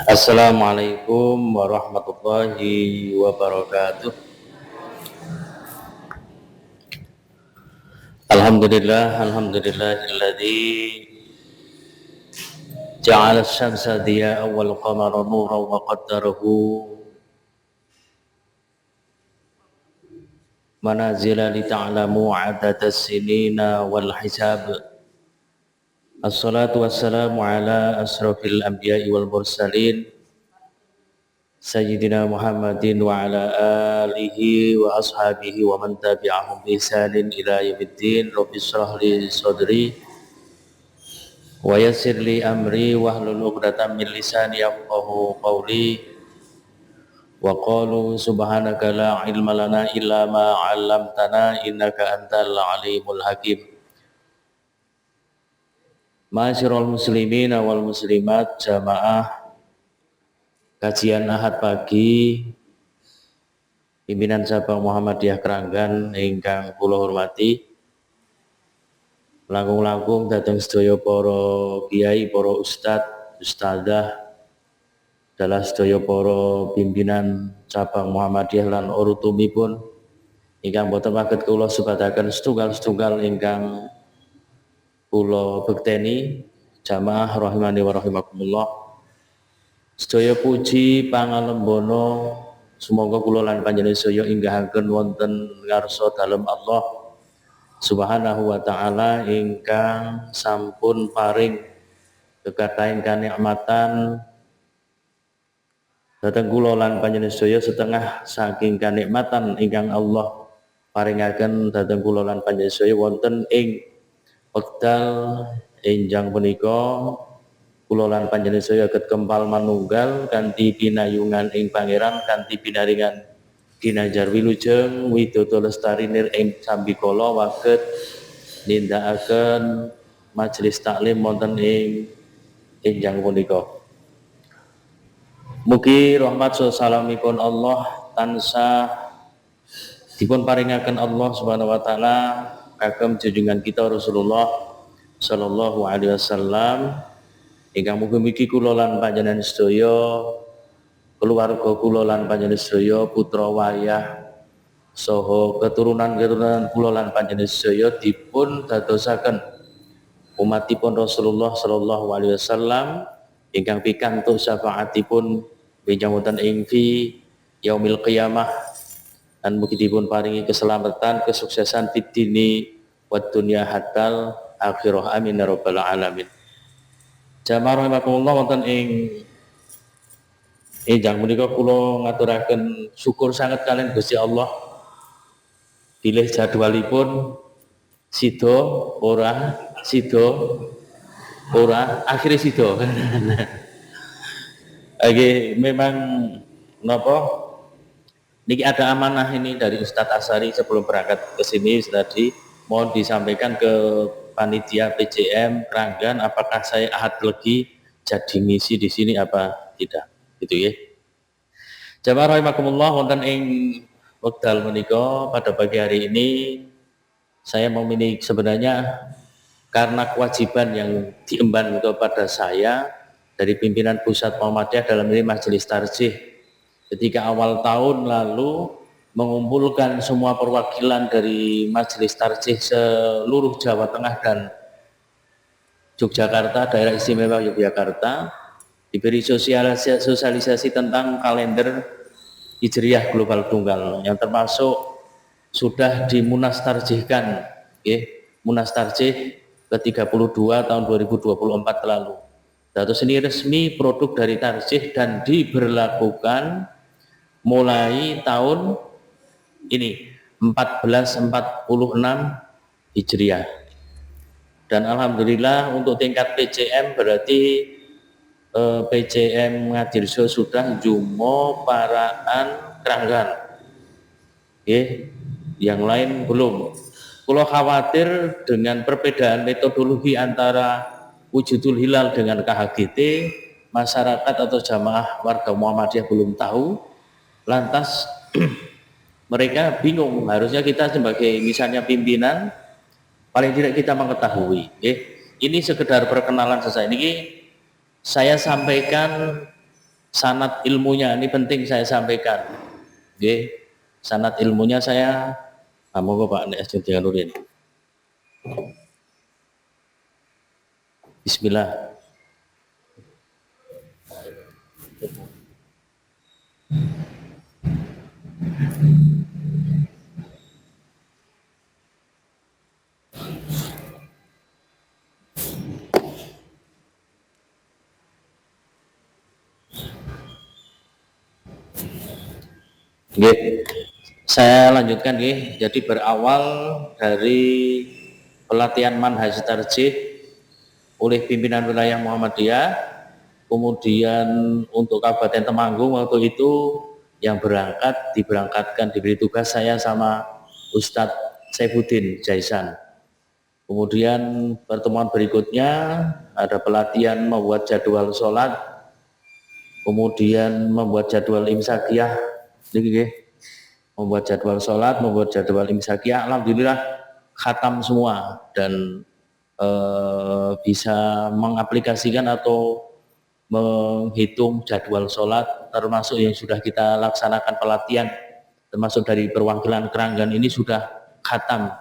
Assalamualaikum warahmatullahi wabarakatuh. Alhamdulillahilladzi ja'ala asy-syamsa diya'an wal qamara nuran wa qaddarahu manazila li ta'lamu 'adada as-sinina wal hisab. Assalatu wassalamu ala asrafil anbiya'i wal mursalin Sayyidina Muhammadin wa ala alihi wa ashabihi wa man tabi'ahum bi ihsanin ila yaumiddin. Rabbi shrah li sadri wa yassir li amri wahlul 'uqdatam min lisani yafqahu qawli. Wa qalu subhanaka la ilma lana illa ma 'allamtana innaka antal alimul hakim. Ma'asyiral muslimin wal muslimat, jamaah kajian Ahad pagi pimpinan Cabang Muhammadiyah Kranggan ingkang kula hormati, langkung-langkung dhateng sedaya para kiai, para ustadz, ustadzah, dalah sedaya para pimpinan Cabang Muhammadiyah lan urutumipun ingkang boten saged kula sebataken setunggal-setunggal ingkang kula bekteni, jamaah rahimani wa rahimakumullah. Sedaya puji pangalembono semoga kula lan panjenengan sedaya inggahaken wonten ngarsa dalem Allah Subhanahu wa taala ingkang sampun paring kekathahing kanikmatan dhateng kula lan panjenengan sedaya setengah saking kanikmatan ingkang Allah paringaken dhateng kula lan panjenengan sedaya wonten ing wekdal enjang punika. Kula lan panjenengan sedaya saged kempal manunggal kanthi pinayungan ing Pangeran, kanthi pinaringan Ginajar Wilujeng Widodo Lestarinir ing sambikala waget nindakaken majelis taklim wonten ing enjang punika. Mugi rahmat salamipun Allah tansah dipun paringaken Allah Subhanahu wa taala kagem junjungan kita Rasulullah sallallahu alaihi wasallam ingkang mugi-mugi kula lan panjenengan sedaya, keluarga kula lan panjenengan sedaya, putra wayah saha keturunan-keturunan kula lan panjenengan sedaya dipun dadosaken umatipun Rasulullah sallallahu alaihi wasallam ingkang pikantuk syafaatipun benjang wonten ing fi yaumil qiyamah, dan mugi dipun paringi keselamatan, kesuksesan fid dini wad dunya hatal akhirah, amin ya rabbal alamin. Jamaah rahimakumullah, wonten ing enjang menika kula ngaturaken syukur sanget kalian Gusti Allah bilih jadwalipun sida ora akhire sida. Oke, memang napa niki ada amanah ini dari Ustadz Asari sebelum berangkat ke sini tadi, mohon disampaikan ke panitia PJM Kranggan apakah saya Ahad lagi jadi ngisi di sini apa tidak, gitu ya. Jamaah rahimakumullah, wonten ing wekdal menika pada pagi hari ini saya memiliki sebenarnya karena kewajiban yang diemban kepada saya dari pimpinan pusat Muhammadiyah dalam ini majelis tarjih ketika awal tahun lalu mengumpulkan semua perwakilan dari majelis tarjih seluruh Jawa Tengah dan Yogyakarta, daerah istimewa Yogyakarta, diberi sosialisasi tentang kalender Hijriyah Global Tunggal yang termasuk sudah dimunastarjihkan, Munas Tarjih ke-32 tahun 2024 lalu. Terus ini resmi produk dari tarjih dan diberlakukan mulai tahun ini 1446 Hijriah. Dan alhamdulillah untuk tingkat PCM berarti PCM Ngadirso sudah Jumo Paraan Kranggan. Yang lain belum. Kalau khawatir dengan perbedaan metodologi antara wujudul hilal dengan KHGT, masyarakat atau jamaah warga Muhammadiyah belum tahu, lantas mereka bingung. Harusnya kita sebagai misalnya pimpinan paling tidak kita mengetahui. Ini sekedar perkenalan saja. Ini saya sampaikan sanad ilmunya ini penting saya sampaikan. Oke, sanad ilmunya saya monggo Pak nek ajeng dianurin. Bismillah. Oke, saya lanjutkan nggih. Jadi berawal dari pelatihan manhaj tarjih oleh pimpinan wilayah Muhammadiyah, kemudian untuk Kabupaten Temanggung waktu itu yang diberangkatkan diberi tugas saya sama Ustadz Saifuddin Jaisan. Kemudian pertemuan berikutnya ada pelatihan membuat jadwal sholat, kemudian membuat jadwal imsakiyah, membuat jadwal sholat, membuat jadwal imsakiyah. Alhamdulillah khatam semua dan bisa mengaplikasikan atau menghitung jadwal sholat termasuk yang sudah kita laksanakan pelatihan, termasuk dari perwakilan Keranggan ini sudah khatam,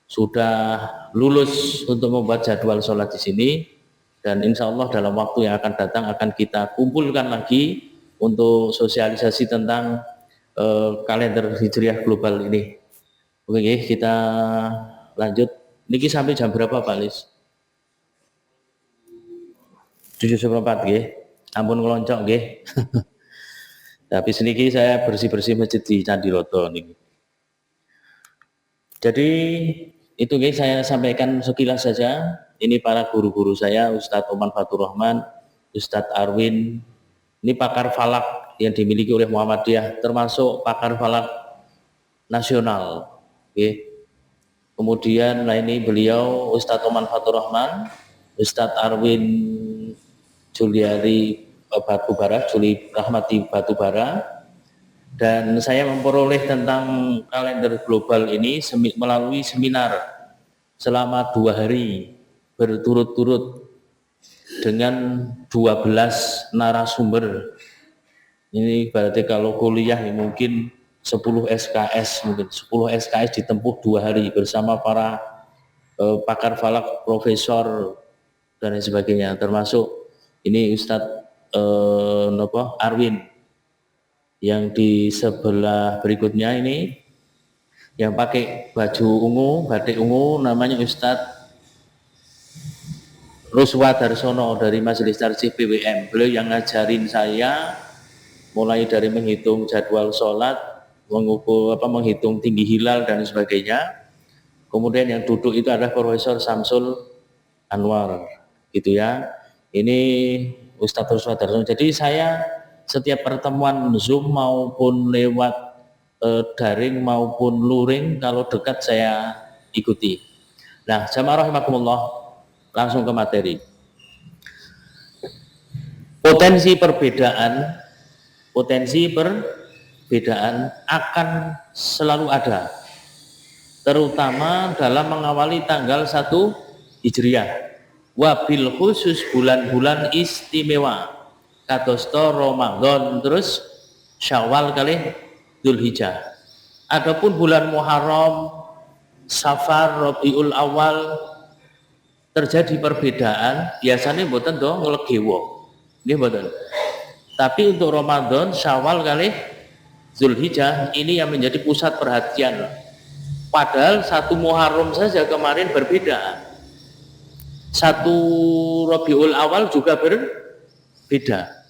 sudah lulus untuk membuat jadwal sholat di sini, dan insya Allah dalam waktu yang akan datang akan kita kumpulkan lagi untuk sosialisasi tentang kalender hijriah global ini. Oke, kita lanjut. Niki sampai jam berapa Pak Lis? 7:04 nggih. Ampun ngeloncok nggih. Tapi seniki saya bersih-bersih masjid di Candi Roto niki. Jadi itu nggih saya sampaikan sekilas saja. Ini para guru-guru saya, Ustadz Oman Fatur Rahman, Ustadz Arwin. Ini pakar falak yang dimiliki oleh Muhammadiyah, termasuk pakar falak nasional. Oke. Kemudian ini beliau Ustadz Oman Fatur Rahman, Ustadz Arwin Juliari Batubara, Juli Rahmati Batubara, dan saya memperoleh tentang kalender global ini melalui seminar selama 2 hari berturut-turut dengan 12 narasumber. Ini berarti kalau kuliah mungkin 10 SKS, mungkin 10 SKS ditempuh 2 hari bersama para pakar falak, profesor dan lain sebagainya, termasuk ini Ustadz Arwin yang di sebelah berikutnya ini yang pakai baju ungu, batik ungu, namanya Ustadz Ruswa Darsono dari Majelis Tarjih PWM. Beliau yang ngajarin saya mulai dari menghitung jadwal sholat, mengukur menghitung tinggi hilal dan sebagainya. Kemudian yang duduk itu adalah Profesor Samsul Anwar, gitu ya. Ini Ustadz Ruswa Darsono. Jadi saya setiap pertemuan Zoom maupun lewat daring maupun luring, kalau dekat saya ikuti. Nah, jamaah rahimakumullah, langsung ke materi. Potensi perbedaan akan selalu ada, terutama dalam mengawali tanggal 1 Hijriah, wabil khusus bulan-bulan istimewa kadosta Ramadan terus Syawal kali Dzulhijjah. Adapun bulan Muharram, Safar, Rabiul Awal terjadi perbedaan, biasanya mboten do nglegewo. Nggih mboten. Tapi untuk Ramadan, Syawal kali Dzulhijjah ini yang menjadi pusat perhatian. Padahal 1 Muharram saja kemarin berbeda. 1 Rabiul Awal juga berbeda.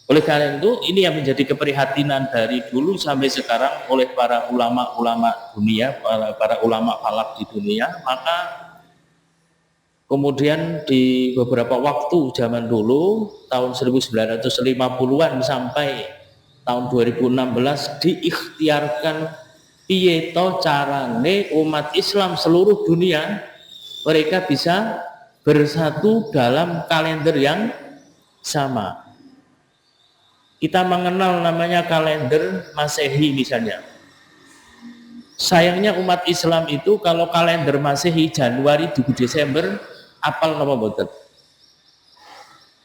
Oleh karena itu, ini yang menjadi keprihatinan dari dulu sampai sekarang oleh para ulama-ulama dunia, para ulama falak di dunia. Maka kemudian di beberapa waktu zaman dulu, tahun 1950-an sampai tahun 2016 diikhtiarkan piye to carane umat Islam seluruh dunia mereka bisa bersatu dalam kalender yang sama. Kita mengenal namanya kalender Masehi misalnya. Sayangnya umat Islam itu kalau kalender Masehi Januari 7 Desember apal napa mboten?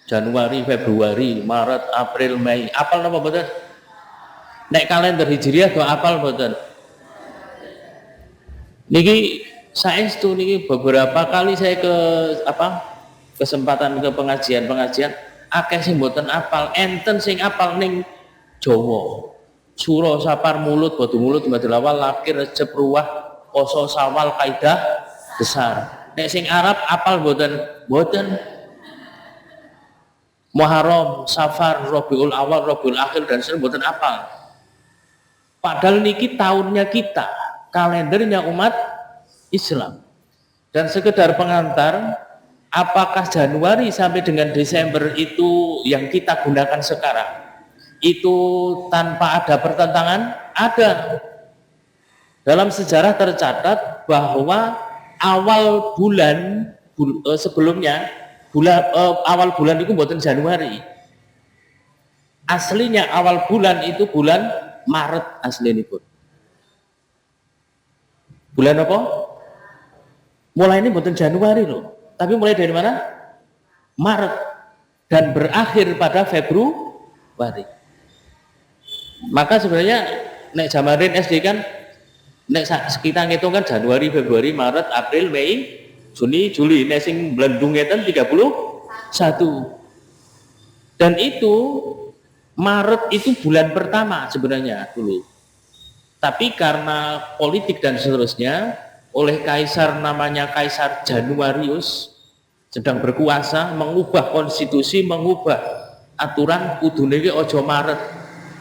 Januari, Februari, Maret, April, Mei. Apal napa mboten? Nek kalender Hijriah do apal mboten? Niki saestu niki beberapa kali saya ke kesempatan ke pengajian akeh sing mboten apal, enten sing apal ning Jawa. Suro sapar mulut batu mulut madulawal lakir recep ruah poso sawal kaidah besar. Nek sing Arab apal mboten? Mboten. Muharram, Safar, Rabiul Awal, Rabiul Akhir dan sebagainya mboten apal. Padahal niki tahunnya kita, kalendernya umat Islam. Dan sekedar pengantar, apakah Januari sampai dengan Desember itu yang kita gunakan sekarang itu tanpa ada pertentangan? Ada. Dalam sejarah tercatat bahwa awal bulan sebelumnya awal bulan itu buatan Januari. Aslinya awal bulan itu bulan Maret aslinya pun. Bulan apa? Mulai ini buatan Januari loh. Tapi mulai dari mana? Maret dan berakhir pada Februari. Maka sebenarnya nek jamarin SD kan nek kita ngitung kan Januari, Februari, Maret, April, Mei, Juni, Juli. Nek sing blendung ngeten 31. Dan itu Maret itu bulan pertama sebenarnya dulu. Tapi karena politik dan seterusnya oleh kaisar namanya Kaisar Januarius sedang berkuasa mengubah konstitusi, mengubah aturan kudune ojo Maret.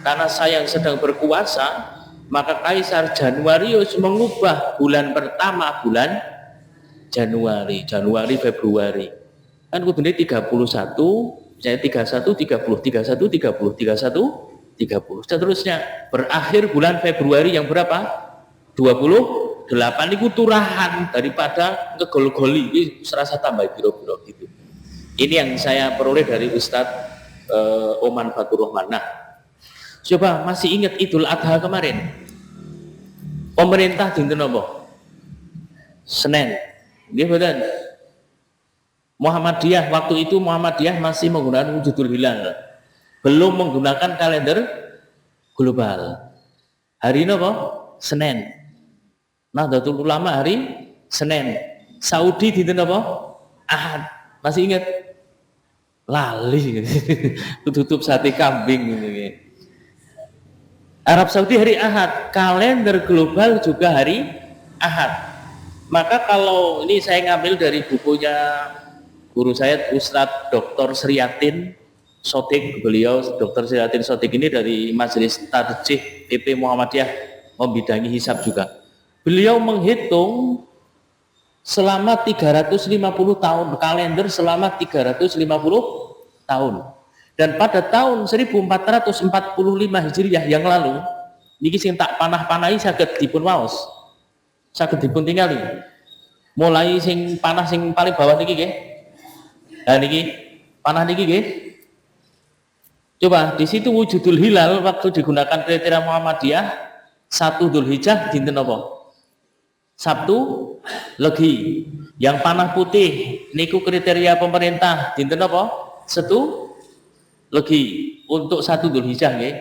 Karena saya yang sedang berkuasa, maka Kaisar Januarius mengubah bulan pertama bulan Januari, Februari. Kan kudune 31, saya 31, 30, 31, 30, 31, 30. Seterusnya berakhir bulan Februari yang berapa? 28 itu turahan daripada ngegol-goli. Ini serasa tambah biro-biro gitu. Ini yang saya peroleh dari Ustadz Oman Fatur Rahman. Nah, coba masih ingat Idul Adha kemarin? Pemerintah dinten apa? Senin. Nggih mboten? Muhammadiyah waktu itu Muhammadiyah masih menggunakan wujudul hilal. Belum menggunakan kalender global. Hari ini apa? Senin. Nahdlatul Ulama hari Senin. Saudi dinten apa? Ahad. Masih ingat? Lali. Tutup sate kambing gitu. Arab Saudi hari Ahad, kalender global juga hari Ahad. Maka kalau ini saya ngambil dari bukunya guru saya Ustadz Dr. Sriatin Sotik, beliau Dr. Sriatin Sotik ini dari Majelis Tarjih PP Muhammadiyah membidangi hisab juga. Beliau menghitung selama 350 tahun, kalender selama 350 tahun. Dan pada tahun 1445 Hijriah yang lalu, niki sing tak panah-panahi saged dipun waos. Saged dipun tingali. Mulai sing panah sing paling bawah niki nggih. Nah niki panah niki nggih. Coba di situ wujudul hilal waktu digunakan kriteria Muhammadiyah 1 Dzulhijjah dinten apa? Sabtu Legi. Yang panah putih niku kriteria pemerintah dinten apa? Setu Legi untuk 1 Dzulhijjah nggih.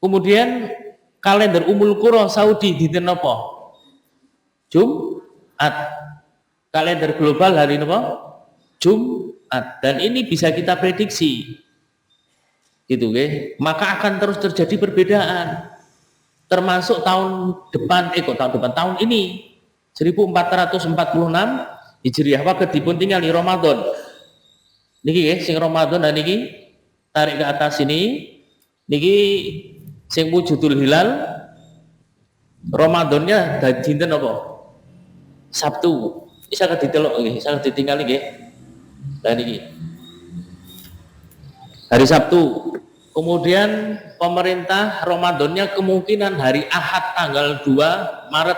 Kemudian kalender Ummul Qura Saudi dinten apa? Jumat. Kalender global hari napa? Jumat. Dan ini bisa kita prediksi. Gitu nggih. Maka akan terus terjadi perbedaan. Termasuk tahun depan tahun ini 1446 Hijriah waket dipun tingali Ramadan. Niki nggih sing Ramadan dan niki tarik ke atas ini niki sing wujudul hilal Ramadannya dinten apa? Sabtu. Bisa ditelok nggih, bisa ditinggali nggih. Lah niki. Hari Sabtu. Kemudian pemerintah Ramadannya kemungkinan hari Ahad tanggal 2 Maret.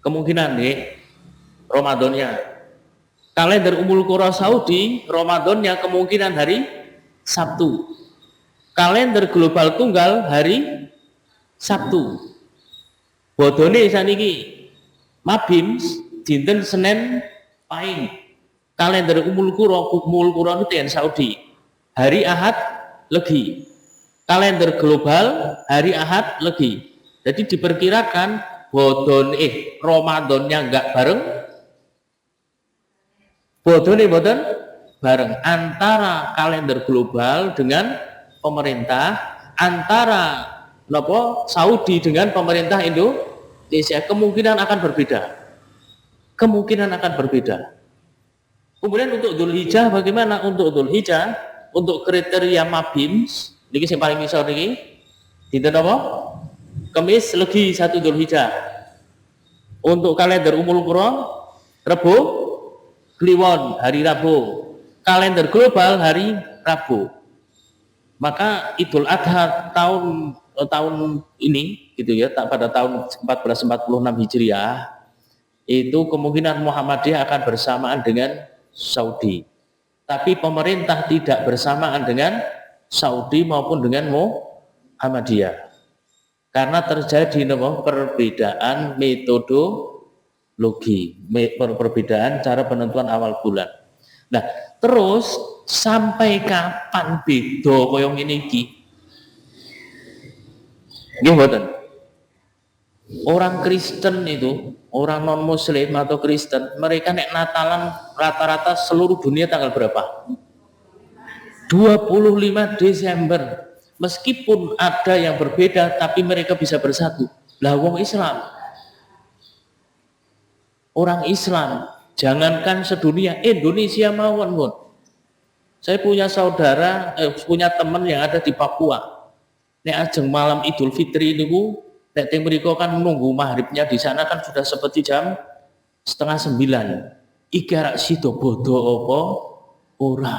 Kemungkinan nggih Ramadannya. Kalender Ummul Qura Saudi Ramadannya kemungkinan hari Sabtu. Kalender global tunggal hari Sabtu. Bodone saniki Mabim dinten Senin Pahing. Kalender Umul Qura itu yang Saudi. Hari Ahad legi. Kalender global hari Ahad legi. Jadi diperkirakan Ramadannya enggak bareng. Bodone boten bareng antara kalender global dengan pemerintah, antara Saudi dengan pemerintah Indonesia kemungkinan akan berbeda. Kemudian untuk Dzulhijjah bagaimana? Untuk Dzulhijjah, untuk kriteria Mabims, niki sing paling ngisor niki, dinten apa? Kamis legi 1 Dzulhijjah. Untuk kalender Umul Qura, Rebo Kliwon hari Rabu. Kalender global hari Rabu. Maka Idul Adha tahun ini gitu ya, pada tahun 1446 Hijriah itu kemungkinan Muhammadiyah akan bersamaan dengan Saudi. Tapi pemerintah tidak bersamaan dengan Saudi maupun dengan Muhammadiyah. Karena terjadi perbedaan metodologi, perbedaan cara penentuan awal bulan. Nah, terus sampai kapan beda koyong ini iki? Nggih mboten. Orang Kristen itu, orang non Muslim atau Kristen, mereka nek Natalan rata-rata seluruh dunia tanggal berapa? 25 Desember. Meskipun ada yang berbeda, tapi mereka bisa bersatu. Lah wong Islam, orang Islam, jangankan sedunia, Indonesia mawon pun. Saya punya punya teman yang ada di Papua. Nek ajeng malam Idul Fitri niku, nek teng mriku kan menunggu maghribnya di sana kan sudah seperti jam 8:30. Iki arak sida bodo apa ora?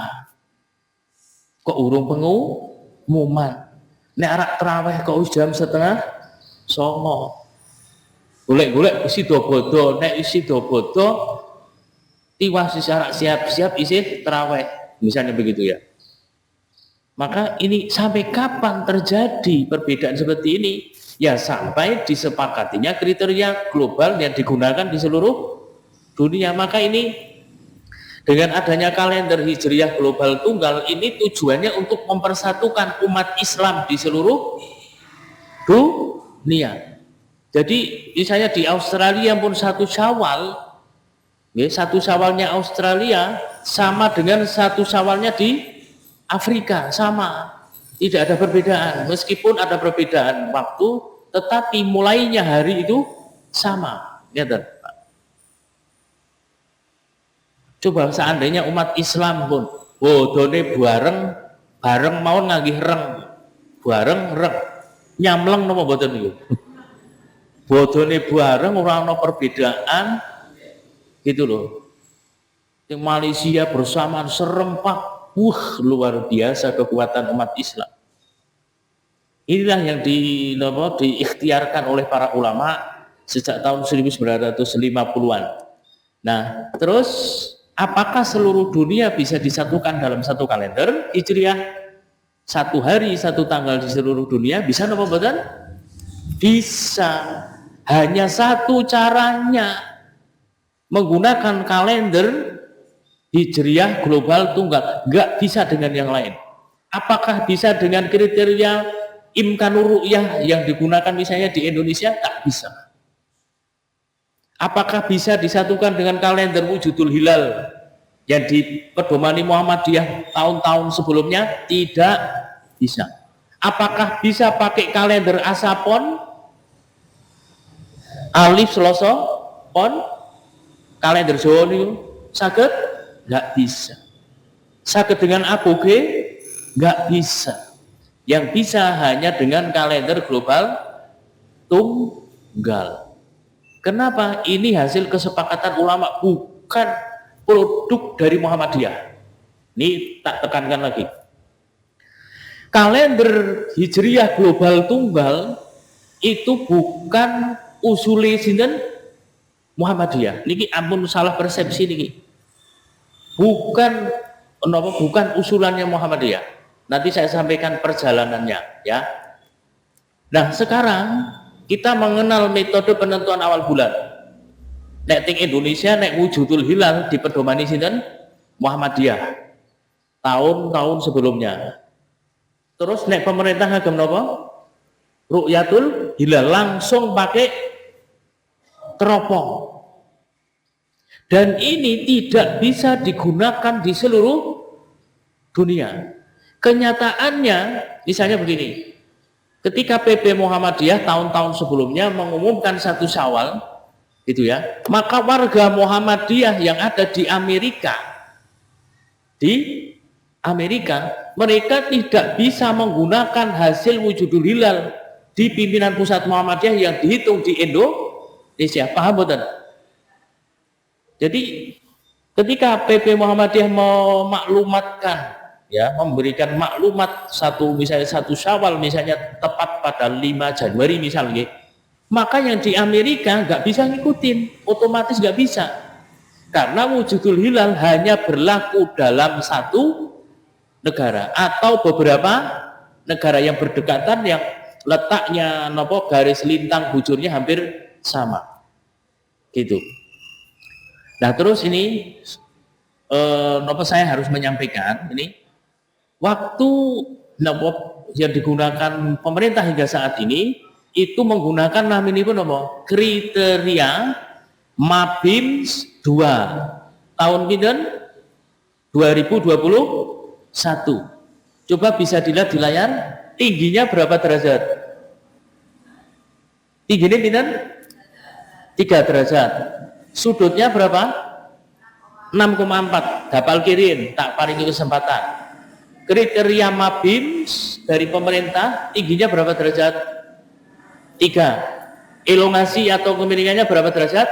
Kok urung pengumuman. Nek arak traweh kok jam 8:30. Golek-golek sida bodo, nek sida bodo tiwas arak siap-siap isi traweh. Misalnya begitu ya. Maka ini sampai kapan terjadi perbedaan seperti ini? Ya sampai disepakatinya kriteria global yang digunakan di seluruh dunia. Maka ini dengan adanya kalender Hijriah global tunggal ini tujuannya untuk mempersatukan umat Islam di seluruh dunia. Jadi misalnya di Australia pun 1 Syawal, ya, 1 Syawalnya Australia sama dengan 1 Syawalnya di Afrika, sama, tidak ada perbedaan. Meskipun ada perbedaan waktu, tetapi mulainya hari itu sama. Lihat, coba seandainya umat Islam pun bodone bareng mau ngagih reng, bareng nyamleng napa mboten niku. Bodone bareng ora ana perbedaan gitu loh. Yang Malaysia bersamaan serempak. Luar biasa kekuatan umat Islam. Inilah yang diikhtiarkan oleh para ulama sejak tahun 1950-an. Nah, terus apakah seluruh dunia bisa disatukan dalam satu kalender Hijriah? 1 hari 1 tanggal di seluruh dunia bisa napa mboten? Bisa. Hanya satu caranya, menggunakan kalender Hijriah global tunggal, nggak bisa dengan yang lain. Apakah bisa dengan kriteria Imkanur Ru'yah yang digunakan misalnya di Indonesia? Tak bisa. Apakah bisa disatukan dengan kalender Wujudul Hilal yang dipedomani Muhammadiyah tahun-tahun sebelumnya? Tidak bisa. Apakah bisa pakai kalender Asapon? Alif Selasa Pon? Kalender Jawa niku saged? Nggak bisa. Sakit dengan aboge? Nggak bisa. Yang bisa hanya dengan kalender global tunggal. Kenapa? Ini hasil kesepakatan ulama, bukan produk dari Muhammadiyah. Ini tak tekankan lagi. Kalender Hijriah global tunggal itu bukan usule sinten Muhammadiyah. Niki ampun salah persepsi niki. Bukan usulannya Muhammadiyah. Nanti saya sampaikan perjalanannya ya. Nah, sekarang kita mengenal metode penentuan awal bulan. Nek ting Indonesia nek Wujudul Hilal dipedomani sinten Muhammadiyah tahun-tahun sebelumnya. Terus nek pemerintah ngagem napa? Ru'yatul hilal, langsung pakai teropong. Dan ini tidak bisa digunakan di seluruh dunia. Kenyataannya misalnya begini, ketika PP Muhammadiyah tahun-tahun sebelumnya mengumumkan 1 Syawal gitu ya, maka warga Muhammadiyah yang ada di Amerika mereka tidak bisa menggunakan hasil wujudul hilal di pimpinan pusat Muhammadiyah yang dihitung di Indonesia. Paham betul? Jadi ketika PP Muhammadiyah memaklumatkan, ya, memberikan maklumat misalnya 1 Syawal misalnya tepat pada 5 Januari misalnya, maka yang di Amerika nggak bisa ngikutin, otomatis nggak bisa, karena wujudul hilal hanya berlaku dalam 1 negara atau beberapa negara yang berdekatan yang letaknya garis lintang bujurnya hampir sama gitu. Nah terus ini saya harus menyampaikan ini, waktu yang digunakan pemerintah hingga saat ini itu menggunakan namanya kriteria MABIMS 2 tahun 2021. Coba bisa dilihat di layar, tingginya berapa derajat? Tingginya pinten? 3 derajat. Sudutnya berapa? 6,4. Dapal kirin, tak paringi kesempatan. Kriteria MABIMS dari pemerintah tingginya berapa derajat? 3. Elongasi atau kemiringannya berapa derajat?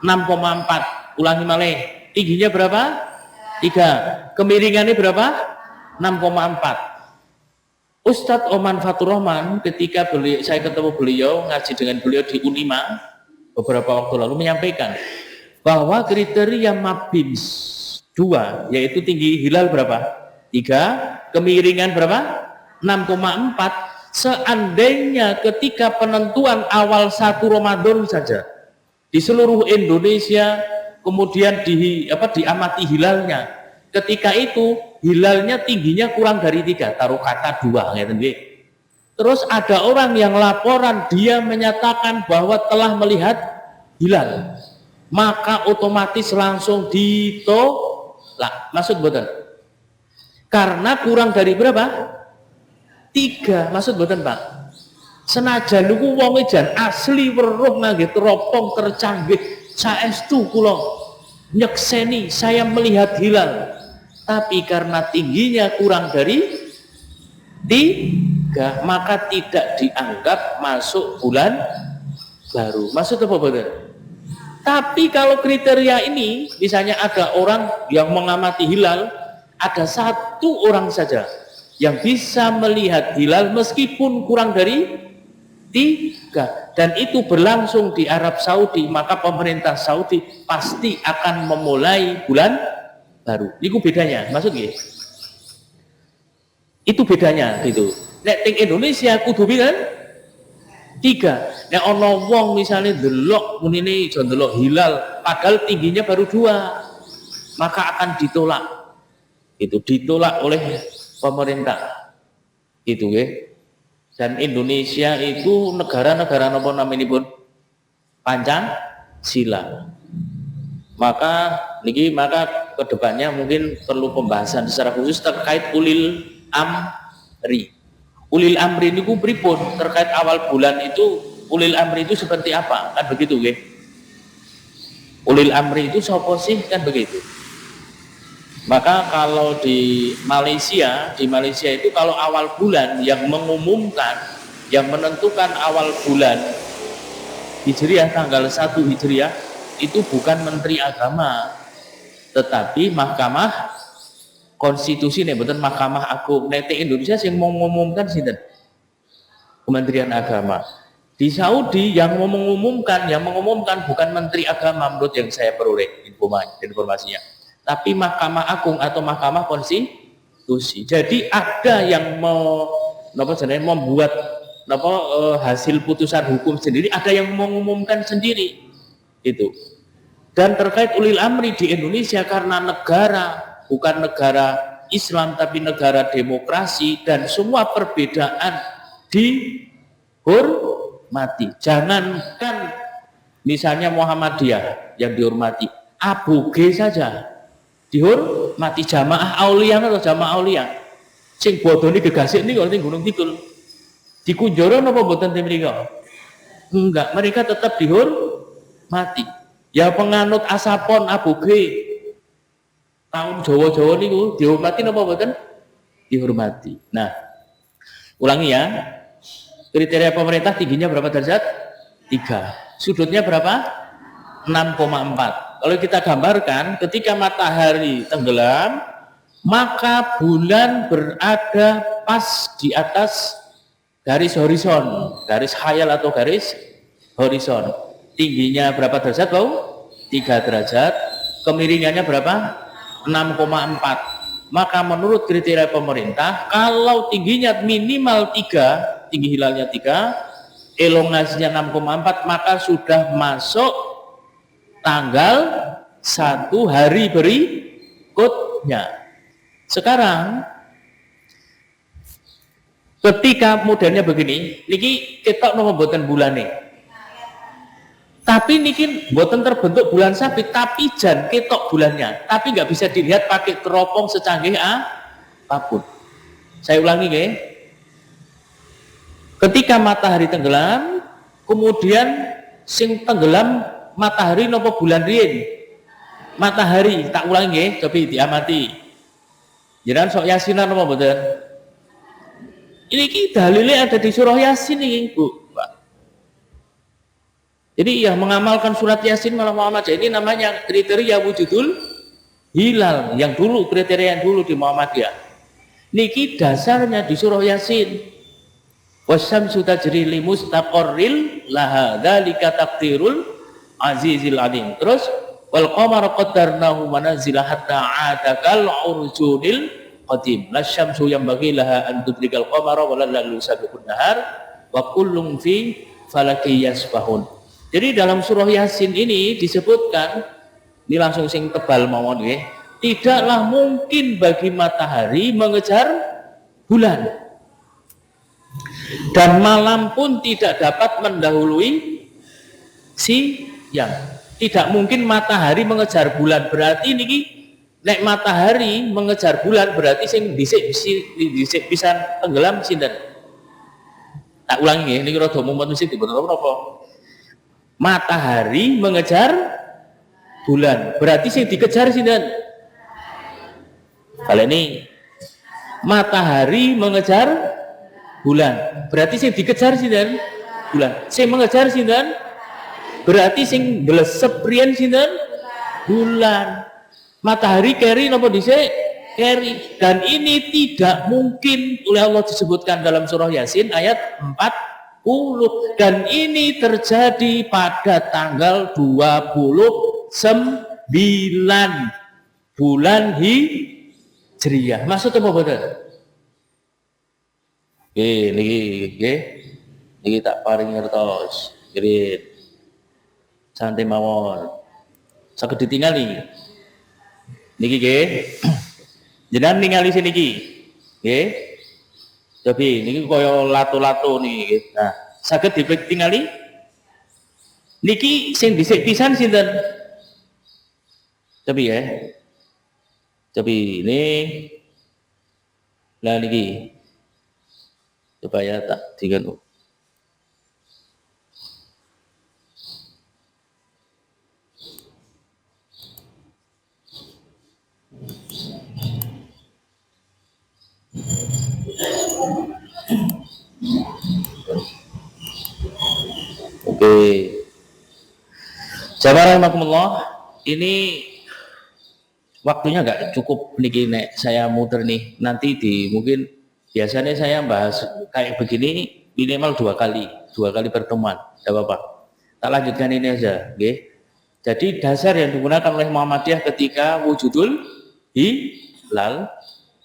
6,4. Ulangi malih. Tingginya berapa? 3. Kemiringannya berapa? 6,4. Ustadz Oman Fatur Rahman ketika saya ketemu beliau, ngaji dengan beliau di Unima beberapa waktu lalu, menyampaikan bahwa kriteria MABIMS 2 yaitu tinggi hilal berapa? 3, kemiringan berapa? 6,4. Seandainya ketika penentuan awal 1 Ramadan saja di seluruh Indonesia kemudian diamati hilalnya, ketika itu hilalnya tingginya kurang dari 3, taruh kata 2 gitu. Terus ada orang yang laporan dia menyatakan bahwa telah melihat hilal, maka otomatis langsung ditolak. Maksud boten? Karena kurang dari berapa? 3. Maksud boten, Pak? Senajan niku wong jan asli weruh ngangge teropong tercanggih, saestu kula nyekseni saya melihat hilal, tapi karena tingginya kurang dari 3, maka tidak dianggap masuk bulan baru. Maksud apa betul? Tapi kalau kriteria ini, misalnya ada orang yang mengamati hilal, ada 1 orang saja yang bisa melihat hilal meskipun kurang dari 3, dan itu berlangsung di Arab Saudi, maka pemerintah Saudi pasti akan memulai bulan baru. Itu bedanya, maksudnya itu bedanya gitu. Nek ting Indonesia kudu pinten? 3. Nek ana wong misalnya delok munine iso delok hilal padahal tingginya baru 2, maka akan ditolak. Itu ditolak oleh pemerintah. Itu nggih. Dan Indonesia itu negara-negara napa naminipun? Pancasila. Maka kedepannya mungkin perlu pembahasan secara khusus terkait ulil amri. Ulil amri ini pripun terkait awal bulan itu, ulil amri itu seperti apa? Kan begitu nggih. Ulil amri itu sapa sih, kan begitu. Maka kalau di Malaysia itu kalau awal bulan yang mengumumkan, yang menentukan awal bulan Hijriah tanggal 1 Hijriah itu bukan Menteri Agama, tetapi Mahkamah Konstitusi, nih betul, Mahkamah Agung. Nek Indonesia yang mengumumkan sinten? Kementerian Agama. Di Saudi yang mengumumkan bukan Menteri Agama menurut yang saya peroleh informasinya, tapi Mahkamah Agung atau Mahkamah Konstitusi. Jadi ada yang membuat hasil putusan hukum sendiri, ada yang mengumumkan sendiri. Itu. Dan terkait ulil amri di Indonesia, karena negara bukan negara Islam tapi negara demokrasi, dan semua perbedaan dihormati. Jangankan misalnya Muhammadiyah yang dihormati, Abu G saja dihormati. Jamaah Aulia atau Jamaah Aulia sing bodoni gegasik nih kalau Gunung Kidul dikunjoro napa mboten mrika? Enggak, mereka tetap dihormati. Ya penganut Asapon Abu G tahun Jawa-Jawa niku dihormati napa mboten? Dihormati. Nah, ulangi ya. Kriteria pemerintah tingginya berapa derajat? 3. Sudutnya berapa? 6,4. Kalau kita gambarkan, ketika matahari tenggelam, maka bulan berada pas di atas garis horizon, garis khayal atau garis horizon. Tingginya berapa derajat, Bau? 3 derajat. Kemiringannya berapa? 6,4. Maka menurut kriteria pemerintah, kalau tingginya minimal 3, tinggi hilalnya 3, elongasinya 6,4, maka sudah masuk tanggal 1 hari berikutnya. Sekarang ketika modelnya begini, niki ketok nomor boten bulane. Tapi niki boten terbentuk bulan sabit, tapi jan ketok bulannya. Tapi nggak bisa dilihat pakai teropong secanggih apapun. Saya ulangi ya. Ketika matahari tenggelam, kemudian sing tenggelam matahari nopo bulan riyen? Matahari. Tak ulangi ya, coba diamati. Jangan sok yasinan nopo mboten? Ini dalilnya ada di surah Yasin nih, Bu. Jadi ya mengamalkan surat Yasin malah Muhammadiyah ini namanya kriteria wujudul hilal yang dulu, kriteria yang dulu di Muhammadiyah. Niki dasarnya di surah Yasin. Wasyamsu tajri li mustaqarril laha dzalika taqdirul azizil alim. Terus wal qamara qaddarnahu manazila hatta 'ada kal urjunil qadim. Lasyamsu yanbaghi laha an tudrikal qamara wa la yusabiqun nahar wa kullun fi falaki yasbahun. Jadi dalam surah Yasin ini disebutkan, ini langsung sing tebal mawon nggih, tidaklah mungkin bagi matahari mengejar bulan. Dan malam pun tidak dapat mendahului siang. Tidak mungkin matahari mengejar bulan. Berarti niki nek matahari mengejar bulan berarti sing dhisik pisan tenggelam sinten. Tak ulangi niki rada mumpun mesti diboten apa. Matahari mengejar bulan. Berarti sing dikejar sinten? Kali ini matahari mengejar bulan. Berarti sing dikejar sinten? Bulan. Sing mengejar sinten? Berarti sing blesep riyen sinten? Bulan. Matahari keri napa dhisik? Keri. Dan ini tidak mungkin oleh Allah disebutkan dalam surah Yasin ayat 4. Dan ini terjadi pada tanggal 29 bulan Hijriah. Maksudnya apa betul? Niki tak paring ngertos. Jadi santai mawon. Saged ditingali. Niki nggih. Jenengan ningali sini niki. Nggih. Tapi niki kaya lato-lato niki. Nah, saged ditingali. Niki sing dhisik pisan sinten? Tapi ya. Tapi ini lah niki. Coba ya tak diganu. Oke. Jamaah rahimakumullah, ini waktunya nggak cukup niki nek saya muter nih. Nanti mungkin biasanya saya bahas kayak begini minimal 2 kali pertemuan. Tidak apa-apa. Tak lanjutkan ini aja, okay? Jadi dasar yang digunakan oleh Muhammadiyah ketika wujudul hilal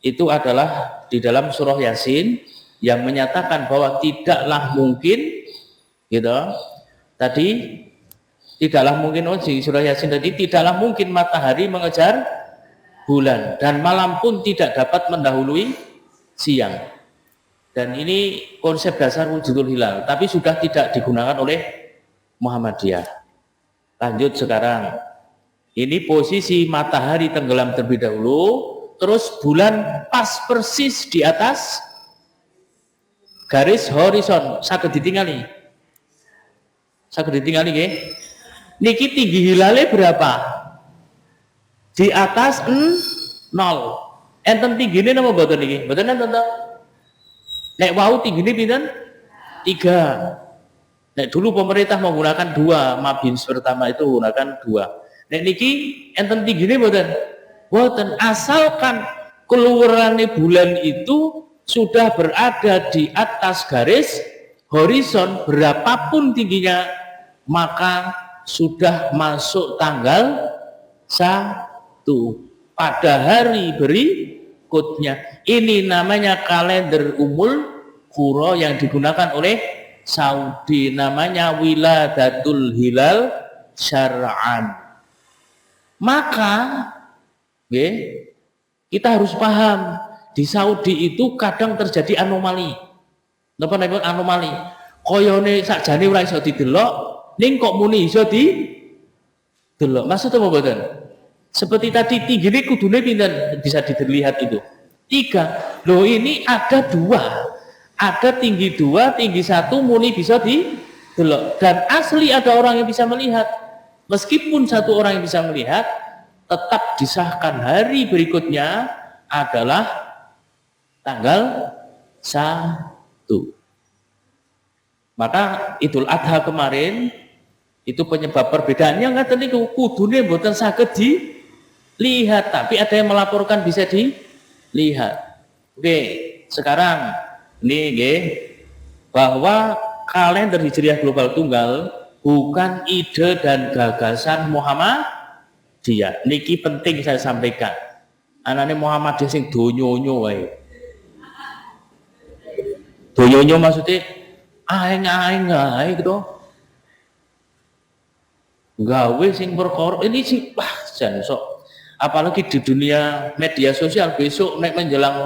itu adalah di dalam surah Yasin yang menyatakan bahwa tidaklah mungkin gitu tadi Tidaklah mungkin di surah Yasin tadi, tidaklah mungkin matahari mengejar bulan dan malam pun tidak dapat mendahului siang. Dan ini konsep dasar wujudul hilal, tapi sudah tidak digunakan oleh Muhammadiyah. Lanjut sekarang. Ini posisi matahari tenggelam terlebih dahulu, terus bulan pas persis di atas garis horizon. Saged ditingali. Saged ditingali nggih. Niki tinggi hilalnya berapa? Di atas 0. Enten tingginya nama mboten niki? Mboten enten to? Nek wau tingginya pinten? 3. Nek dulu pemerintah menggunakan 2, Mabins pertama itu menggunakan 2. Nek niki enten tingginya mboten? Mboten. Asalkan keluarannya bulan itu sudah berada di atas garis horizon berapapun tingginya, maka sudah masuk tanggal 1 pada hari berikutnya. Ini namanya kalender Ummul Qura yang digunakan oleh Saudi, namanya Wiladatul Hilal Syar'an. Maka kita harus paham, di Saudi itu kadang terjadi anomali. Napa anomali? Koyone sakjane ora iso didelok, ning kok muni iso didelok. Maksud apa mboten? Seperti tadi tinggi ini kudune pinten bisa dilihat itu? 3. Loh ini ada 2. Ada tinggi 2, tinggi 1 muni bisa didelok. Dan asli ada orang yang bisa melihat. Meskipun satu orang yang bisa melihat, tetap disahkan hari berikutnya adalah tanggal 1. Maka Idul Adha kemarin itu penyebab perbedaannya nggak niku kudune mboten saged dilihat, tapi ada yang melaporkan bisa dilihat. Oke, sekarang ini bahwa kalender Hijriah Global Tunggal bukan ide dan gagasan Muhammadiyah. Niki penting saya sampaikan. Anane Muhammadiyah sing donyonyo wae. Donyonyo maksudnya aing gitu. Gawe sing perkara ini sing jan sok. Apalagi di dunia media sosial besok nek menjelang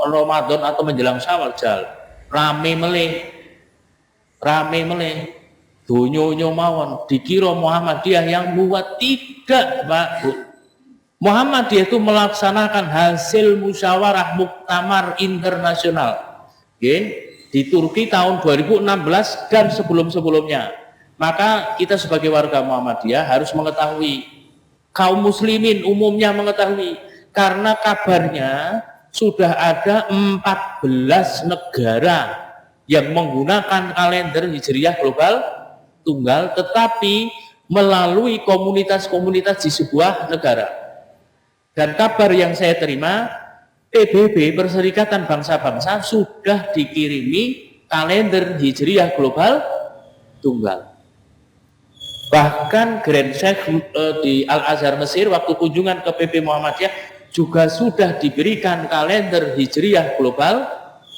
Ramadan atau menjelang Syawal jal rame meleh donyo mawon dikira Muhammadiyah yang buat. Tidak, Pak Bu. Muhammadiyah itu melaksanakan hasil musyawarah muktamar internasional di Turki tahun 2016 dan sebelum-sebelumnya. Maka kita sebagai warga Muhammadiyah harus mengetahui, kaum muslimin umumnya mengetahui, karena kabarnya sudah ada 14 negara yang menggunakan kalender Hijriah Global Tunggal, tetapi melalui komunitas-komunitas di sebuah negara. Dan kabar yang saya terima, PBB Perserikatan Bangsa-Bangsa sudah dikirimi kalender Hijriah Global Tunggal. Bahkan Grand Sheikh di Al-Azhar Mesir waktu kunjungan ke PP Muhammadiyah juga sudah diberikan kalender Hijriah Global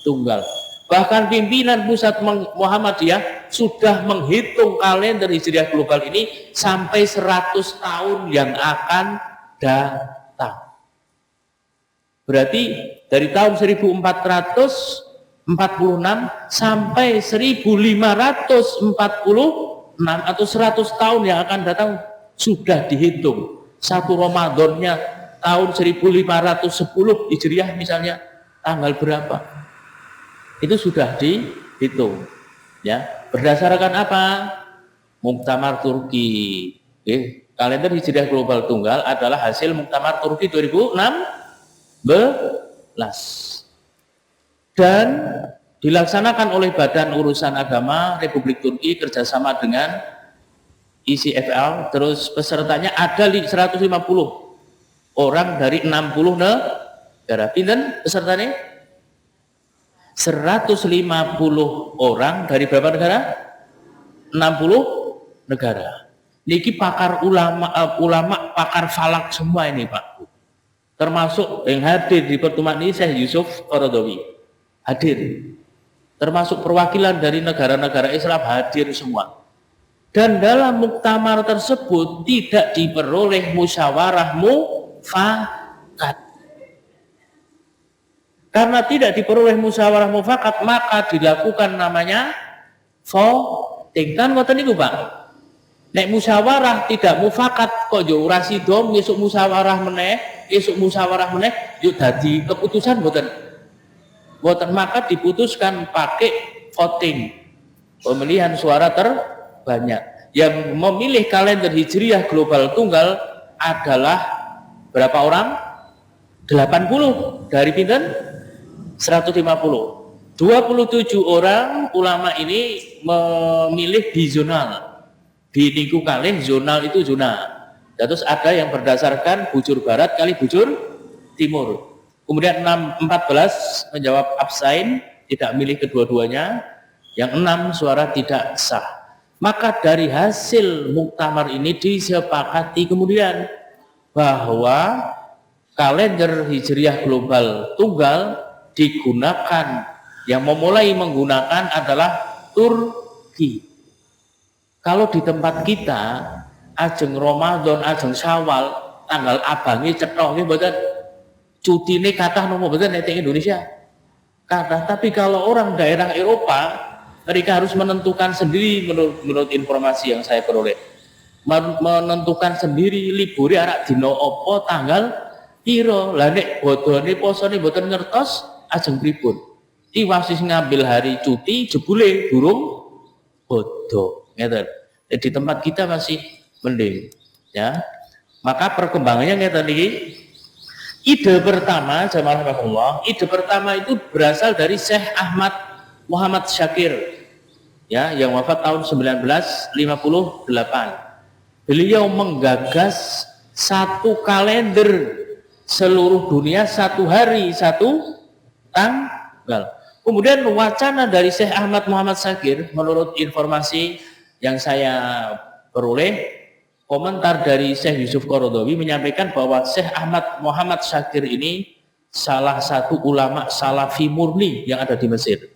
Tunggal. Bahkan pimpinan pusat Muhammadiyah sudah menghitung kalender Hijriah Global ini sampai 100 tahun yang akan datang. Berarti dari tahun 1446 sampai 1546 atau 100 tahun yang akan datang sudah dihitung. Satu Ramadannya tahun 1510 Hijriah misalnya tanggal berapa? Itu sudah dihitung. Ya, berdasarkan apa? Muktamar Turki. Kalender Hijriah Global Tunggal adalah hasil Muktamar Turki 2016. Dan dilaksanakan oleh Badan Urusan Agama Republik Turki kerjasama dengan ICFL. Terus pesertanya ada 150 orang dari 60 negara. Pinten pesertanya? 150 orang dari berapa negara? 60 negara. Niki pakar ulama pakar falak semua ini Pak. Termasuk yang hadir di pertemuan ini Syekh Yusuf Qaradawi hadir. Termasuk perwakilan dari negara-negara Islam hadir semua. Dan dalam muktamar tersebut tidak diperoleh musyawarah mufakat. Karena tidak diperoleh musyawarah mufakat, maka dilakukan namanya voting. Kan ngoten niku, Pak. Nek musyawarah tidak mufakat kok yo ora sida, esuk musyawarah meneh, yuk dadi keputusan mboten. Mboten, maka diputuskan pakai voting. Pemilihan suara terbanyak. Yang memilih kalender Hijriah global tunggal adalah berapa orang? 80 dari pinten? 150. 27 orang ulama ini memilih bizonal. Di niku kalih zonal itu zona. Terus ada yang berdasarkan bujur barat kali bujur timur. Kemudian 14 menjawab abstain, tidak milih kedua-duanya. Yang 6 suara tidak sah. Maka dari hasil muktamar ini disepakati kemudian bahwa kalender Hijriah global tunggal digunakan, yang memulai menggunakan adalah Turki. Kalau di tempat kita ajeng Ramadan, ajeng Syawal, tanggal abangi cetok nggih mboten, cutine kathah nopo mboten nek Indonesia. Kathah, tapi kalau orang daerah Eropa, mereka harus menentukan sendiri menurut informasi yang saya peroleh. Menentukan sendiri libure arak dina apa, tanggal piro. Lah nek bodhone posone mboten ngertos, ajeng pripun? Wasis ngambil hari cuti jebule burung bodoh, ngeten. Di tempat kita masih mending, ya. Maka perkembangannya ngeten iki. Ide pertama, jamaah rahimahullah, ide pertama itu berasal dari Syekh Ahmad Muhammad Syakir, ya, yang wafat tahun 1958. Beliau menggagas satu kalender seluruh dunia, satu hari satu tanggal. Kemudian wacana dari Syekh Ahmad Muhammad Syakir, menurut informasi yang saya peroleh, komentar dari Syekh Yusuf Qaradawi menyampaikan bahwa Syekh Ahmad Muhammad Syakir ini salah satu ulama salafi murni yang ada di Mesir,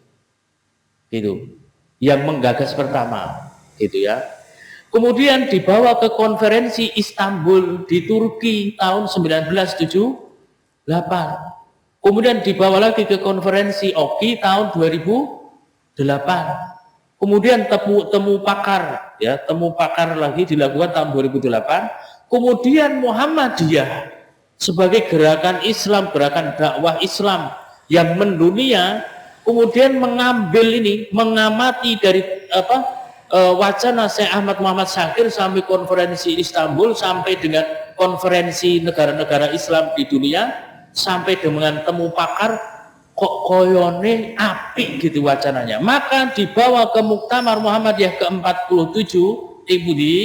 gitu, yang menggagas pertama, gitu ya. Kemudian dibawa ke konferensi Istanbul di Turki tahun 1978. Kemudian dibawa lagi ke konferensi Oki tahun 2008. Kemudian temu pakar, ya, temu pakar lagi dilakukan tahun 2008. Kemudian Muhammadiyah sebagai gerakan Islam, gerakan dakwah Islam yang mendunia, kemudian mengambil ini, mengamati dari wacana Syekh Ahmad Muhammad Syakir sampai konferensi Istanbul, sampai dengan konferensi negara-negara Islam di dunia, sampai dengan temu pakar, kok koyone apik gitu wacananya. Maka dibawa ke Muktamar Muhammadiyah ke-47 di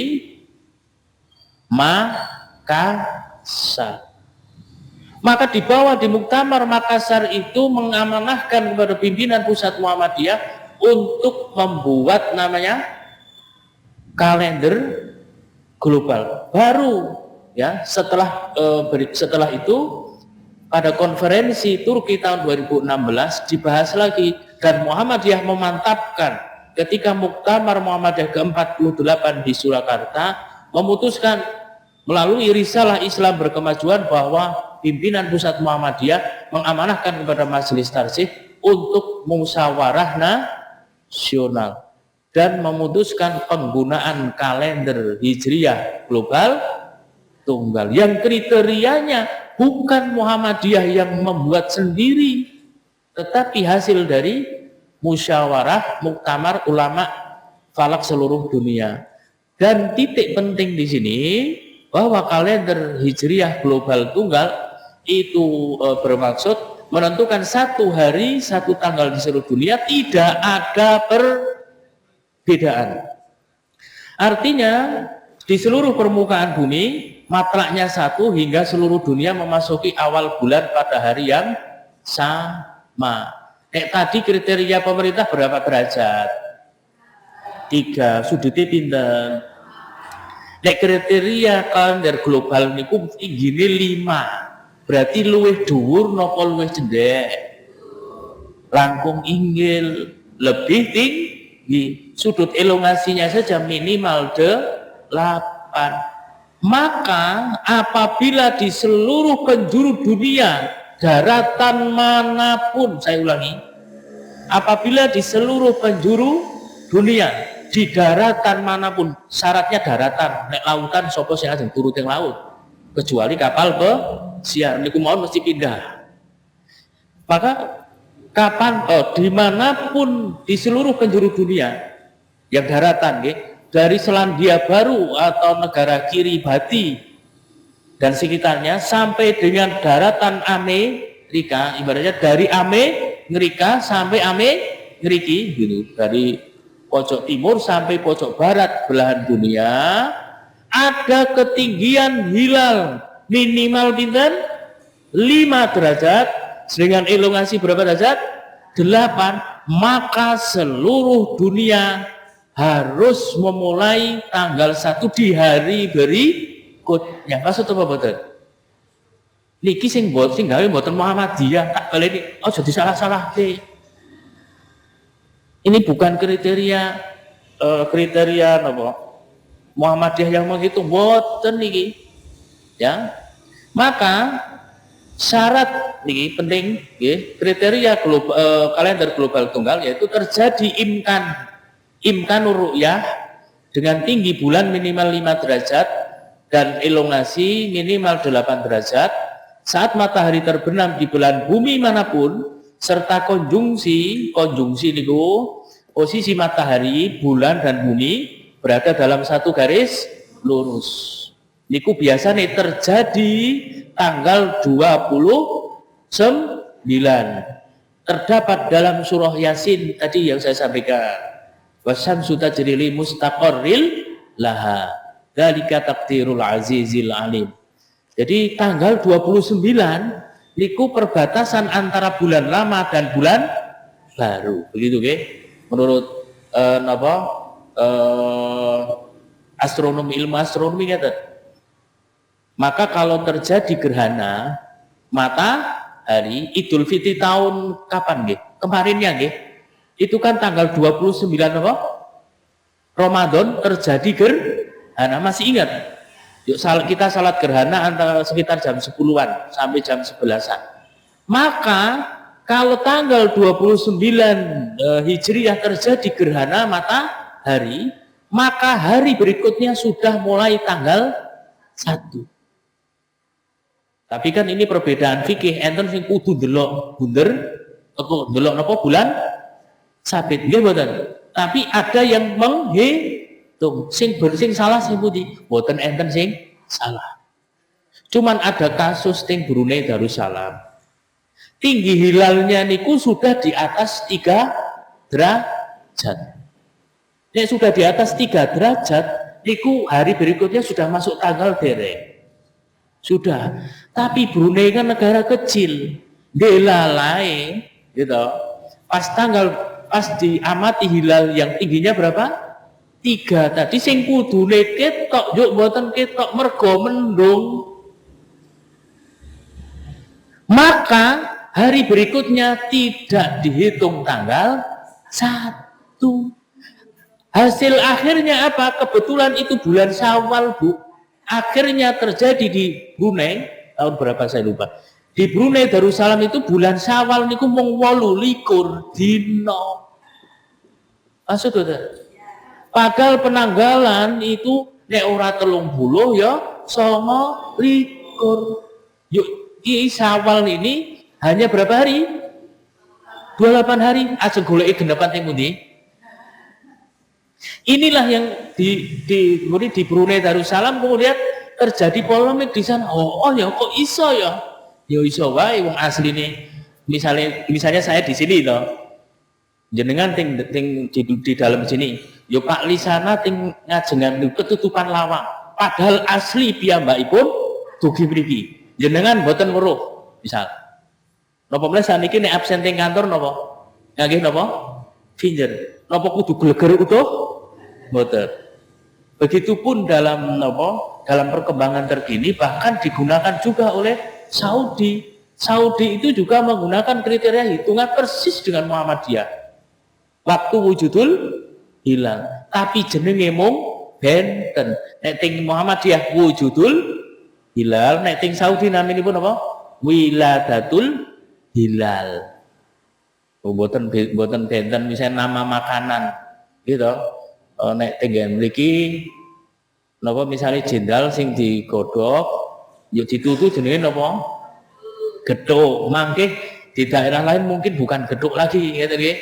Makassar. Maka dibawa di Muktamar Makassar itu mengamanahkan kepada pimpinan pusat Muhammadiyah untuk membuat namanya kalender global baru, ya. Setelah itu pada konferensi Turki tahun 2016 dibahas lagi, dan Muhammadiyah memantapkan ketika Muktamar Muhammadiyah ke-48 di Surakarta memutuskan melalui risalah Islam berkemajuan bahwa pimpinan pusat Muhammadiyah mengamanahkan kepada Majelis Tarsih untuk musyawarah nasional dan memutuskan penggunaan kalender Hijriah global tunggal yang kriterianya bukan Muhammadiyah yang membuat sendiri, tetapi hasil dari musyawarah muktamar ulama falak seluruh dunia. Dan titik penting di sini bahwa kalender Hijriah global tunggal itu bermaksud menentukan satu hari satu tanggal di seluruh dunia, tidak ada perbedaan. Artinya di seluruh permukaan bumi matlaknya satu hingga seluruh dunia memasuki awal bulan pada hari yang sama. Tadi kriteria pemerintah berapa derajat? 3, sudutnya pinten. Kriteria kalender global niku tinggine 5. Berarti luwih dhuwur napa luwih cendhek? Langkung inggil, lebih sudut elongasinya saja minimal 8. Maka apabila di seluruh penjuru dunia, daratan manapun, saya ulangi, apabila di seluruh penjuru dunia, di daratan manapun, syaratnya daratan, nek lautan sopo sing ajeng turut yang laut, kecuali kapal pesiar niku mau mesti pindah. Maka kapan dimanapun di seluruh penjuru dunia yang daratan, dari Selandia Baru atau negara Kiribati dan sekitarnya sampai dengan daratan Amerika, ibaratnya dari Amerika sampai Amerika gitu, dari pojok timur sampai pojok barat belahan dunia ada ketinggian hilal minimal pinten 5 derajat dengan elongasi berapa derajat? 8. Maka seluruh dunia harus memulai tanggal 1 di hari berikutnya. Maksud apa betul? Niki sing gawe mboten Muhammadiyah, tak baleni aja disalah-salahke. Ini bukan kriteria napa? Muhammadiyah yang menghitung mboten niki. Ya. Maka syarat niki penting nggih, kriteria kalender global tunggal yaitu terjadi imkanur ru'yah dengan tinggi bulan minimal 5 derajat dan elongasi minimal 8 derajat saat matahari terbenam di belahan bumi manapun serta konjungsi niku posisi matahari, bulan dan bumi berada dalam satu garis lurus. Niku biasanya terjadi tanggal 29, terdapat dalam surah Yasin tadi yang saya sampaikan. Wasyamsu tajri li mustaqarril laha. Dzalika taqdirul azizil alim. Jadi tanggal 29 niku perbatasan antara bulan lama dan bulan baru. Begitu nggih. Menurut ilmu astronomi ngeten. Maka kalau terjadi gerhana matahari Idul Fitri tahun kapan nggih? Kemarinnya nggih. Itu kan tanggal 29 apa? Ramadan terjadi gerhana, masih ingat? Yuk kita salat gerhana antara sekitar jam 10-an sampai jam 11-an. Maka kalau tanggal 29 Hijriah terjadi gerhana matahari, maka hari berikutnya sudah mulai tanggal 1. Tapi kan ini perbedaan fikih, enten sing kudu delok bunder atau delok napa bulan sabit nggih mboten. Tapi ada yang menghitung. Sing salah sing pundi? Mboten enten sing salah. Cuman ada kasus teng Brunei Darussalam. Tinggi hilalnya niku sudah di atas 3 derajat. Nek sudah di atas 3 derajat, niku hari berikutnya sudah masuk tanggal dereng. Sudah. Tapi Brunei kan negara kecil. Delalai gitu. Pas diamati hilal yang tingginya berapa? 3 tadi sing kudune ketok yuk mboten ketok mergo mendung. Maka hari berikutnya tidak dihitung tanggal 1. Hasil akhirnya apa? Kebetulan itu bulan Syawal, Bu. Akhirnya terjadi di Brunei tahun berapa saya lupa. Di Brunei Darussalam itu bulan Syawal niku mung 28 dina. Maksud padahal penanggalan itu nek ora 30 ya 29. Yuk di Syawal ini hanya berapa hari? 28 hari. Aja goleki genepan teng pundi? Inilah yang di Brunei Darussalam kemudian terjadi polemik di sana. Oh ya kok iso ya? Ya iso wae wong asline. Misalnya saya di sini toh. Jenengan di dalam sini. Yo Pak Lisana ting ngajengan ketutupan lawang. Padahal asli piyambakipun dugi mriki. Jenengan mboten weruh, misal. Napa meneh saniki nek absen teng kantor napa? Nggih napa? Finger. Napa kudu gleger utuh? Mboten. Begitupun dalam perkembangan terkini bahkan digunakan juga oleh Saudi. Saudi itu juga menggunakan kriteria hitungan persis dengan Muhammadiyah. Waktu wujudul hilal. Tapi jenenge mung benten. Nek teng Muhammadiyah wujudul hilal, nek teng Saudi naminipun apa? Wiladatul hilal. Mboten benten misalnya nama makanan gitu. Nek teng mriki napa misalnya jenderal sing digodhog ya ditutu jenenge napa? Gethuk. Mangke di daerah lain mungkin bukan gethuk lagi gitu nggih.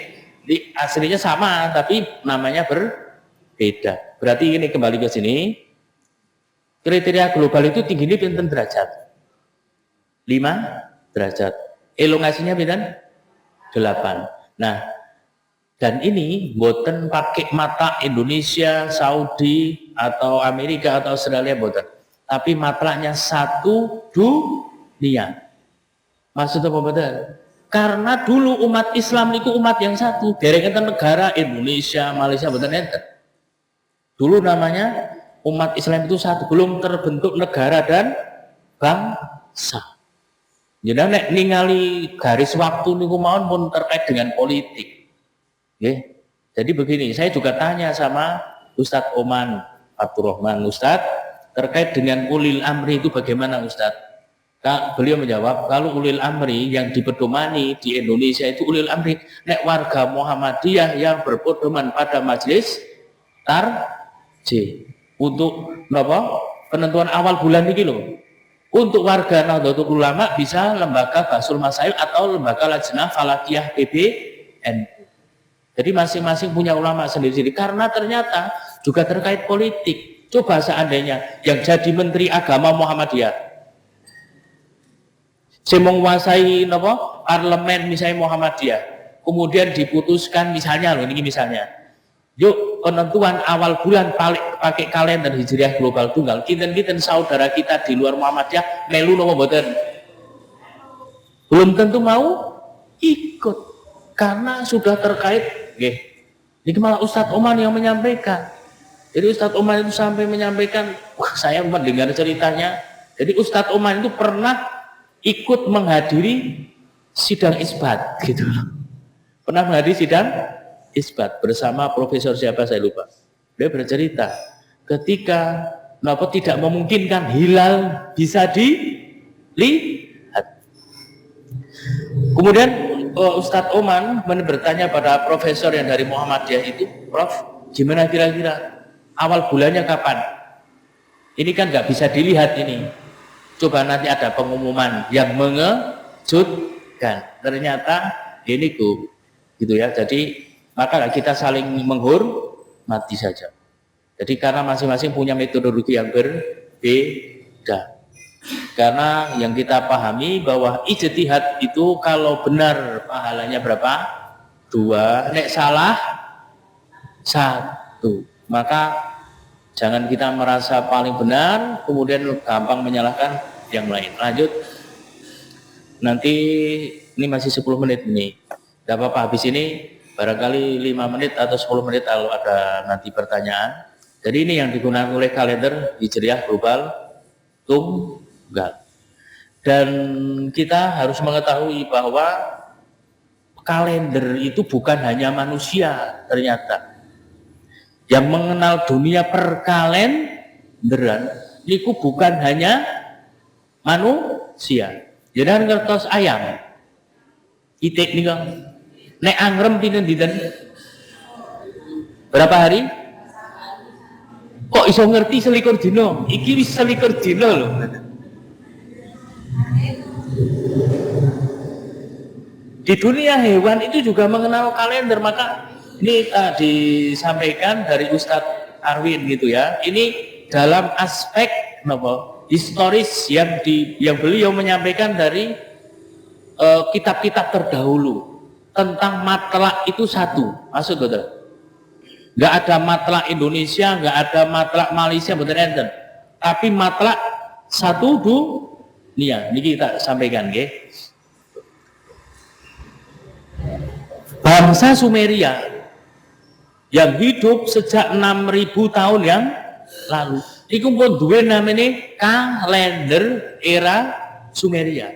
Aslinya sama tapi namanya berbeda. Berarti ini kembali ke sini. Kriteria global itu tingginya pinten derajat? 5 derajat. Elongasinya pinten? 8. Nah, dan ini boten pakai mata Indonesia, Saudi atau Amerika atau Australia boten. Tapi matlaknya satu dunia. Maksudnya apa betul? Karena dulu umat Islam itu umat yang satu. Dereng enten negara Indonesia, Malaysia boten enten. Dulu namanya umat Islam itu satu, belum terbentuk negara dan bangsa. Jadi nek ningali garis waktu niku mawon pun terkait dengan politik. Oke. Jadi begini, saya juga tanya sama Ustadz Oman Abdurrahman, Ustadz terkait dengan ulil amri itu bagaimana Ustadz? Beliau menjawab, kalau ulil amri yang dipedomani di Indonesia itu ulil amri nek warga Muhammadiyah yang berpedoman pada majelis tarjih untuk apa? Penentuan awal bulan ini loh. Untuk warga Nahdlatul Ulama bisa lembaga Basul Masail atau lembaga Lajnah Falakiyah PBN. Jadi masing-masing punya ulama sendiri-sendiri karena ternyata juga terkait politik. Coba seandainya yang jadi menteri agama Muhammadiyah saya menguasai apa? Parlemen misalnya Muhammadiyah, kemudian diputuskan misalnya loh ini misalnya, yuk penentuan awal bulan pakai kalender Hijriah global tunggal. Kinten-kinten saudara kita di luar Muhammadiyah melu nopo boten? Belum tentu mau ikut karena sudah terkait. Nggih. Ini malah Ustadz Oman yang menyampaikan. Jadi Ustadz Oman itu sampai menyampaikan, wah saya mendengar ceritanya. Jadi Ustadz Oman itu pernah ikut menghadiri sidang isbat gitu loh. Pernah menghadiri sidang isbat bersama profesor siapa saya lupa. Dia bercerita ketika kenapa tidak memungkinkan hilal bisa dilihat. Kemudian Ustadz Oman bertanya pada profesor yang dari Muhammadiyah itu, Prof, gimana kira-kira awal bulannya kapan? Ini kan nggak bisa dilihat ini. Coba nanti ada pengumuman yang mengejutkan. Ternyata ini gitu ya. Jadi maka kita saling menghormati saja. Jadi karena masing-masing punya metodologi yang berbeda. Karena yang kita pahami bahwa ijtihad itu kalau benar pahalanya berapa? 2. Nek salah 1. Maka jangan kita merasa paling benar, kemudian gampang menyalahkan yang lain. Lanjut. Nanti ini masih 10 menit nih. Tidak apa-apa, habis ini barangkali 5 menit atau 10 menit kalau ada nanti pertanyaan. Jadi ini yang digunakan oleh kalender Hijriah global tunggal. Dan kita harus mengetahui bahwa kalender itu bukan hanya manusia ternyata. Yang mengenal dunia perkalenderan itu bukan hanya manusia. Jangan ngertos ayam. Itik nih kang. Nek angrem pinten-pinten. Berapa hari? Kok iso ngerti selikur dino? Iki wis selikur dino loh. Di dunia hewan itu juga mengenal kalender, maka ini disampaikan dari Ustadz Arwin gitu ya. Ini dalam aspek historis yang beliau menyampaikan dari kitab-kitab terdahulu tentang matlak itu satu. Maksud betul? Nggak ada matlak Indonesia, nggak ada matlak Malaysia, betul enten. Tapi matlak satu dunia. Ini kita sampaikan, nggih. Bangsa Sumeria yang hidup sejak 6.000 tahun yang lalu. Iku pun duwe namanya kalender era Sumeria.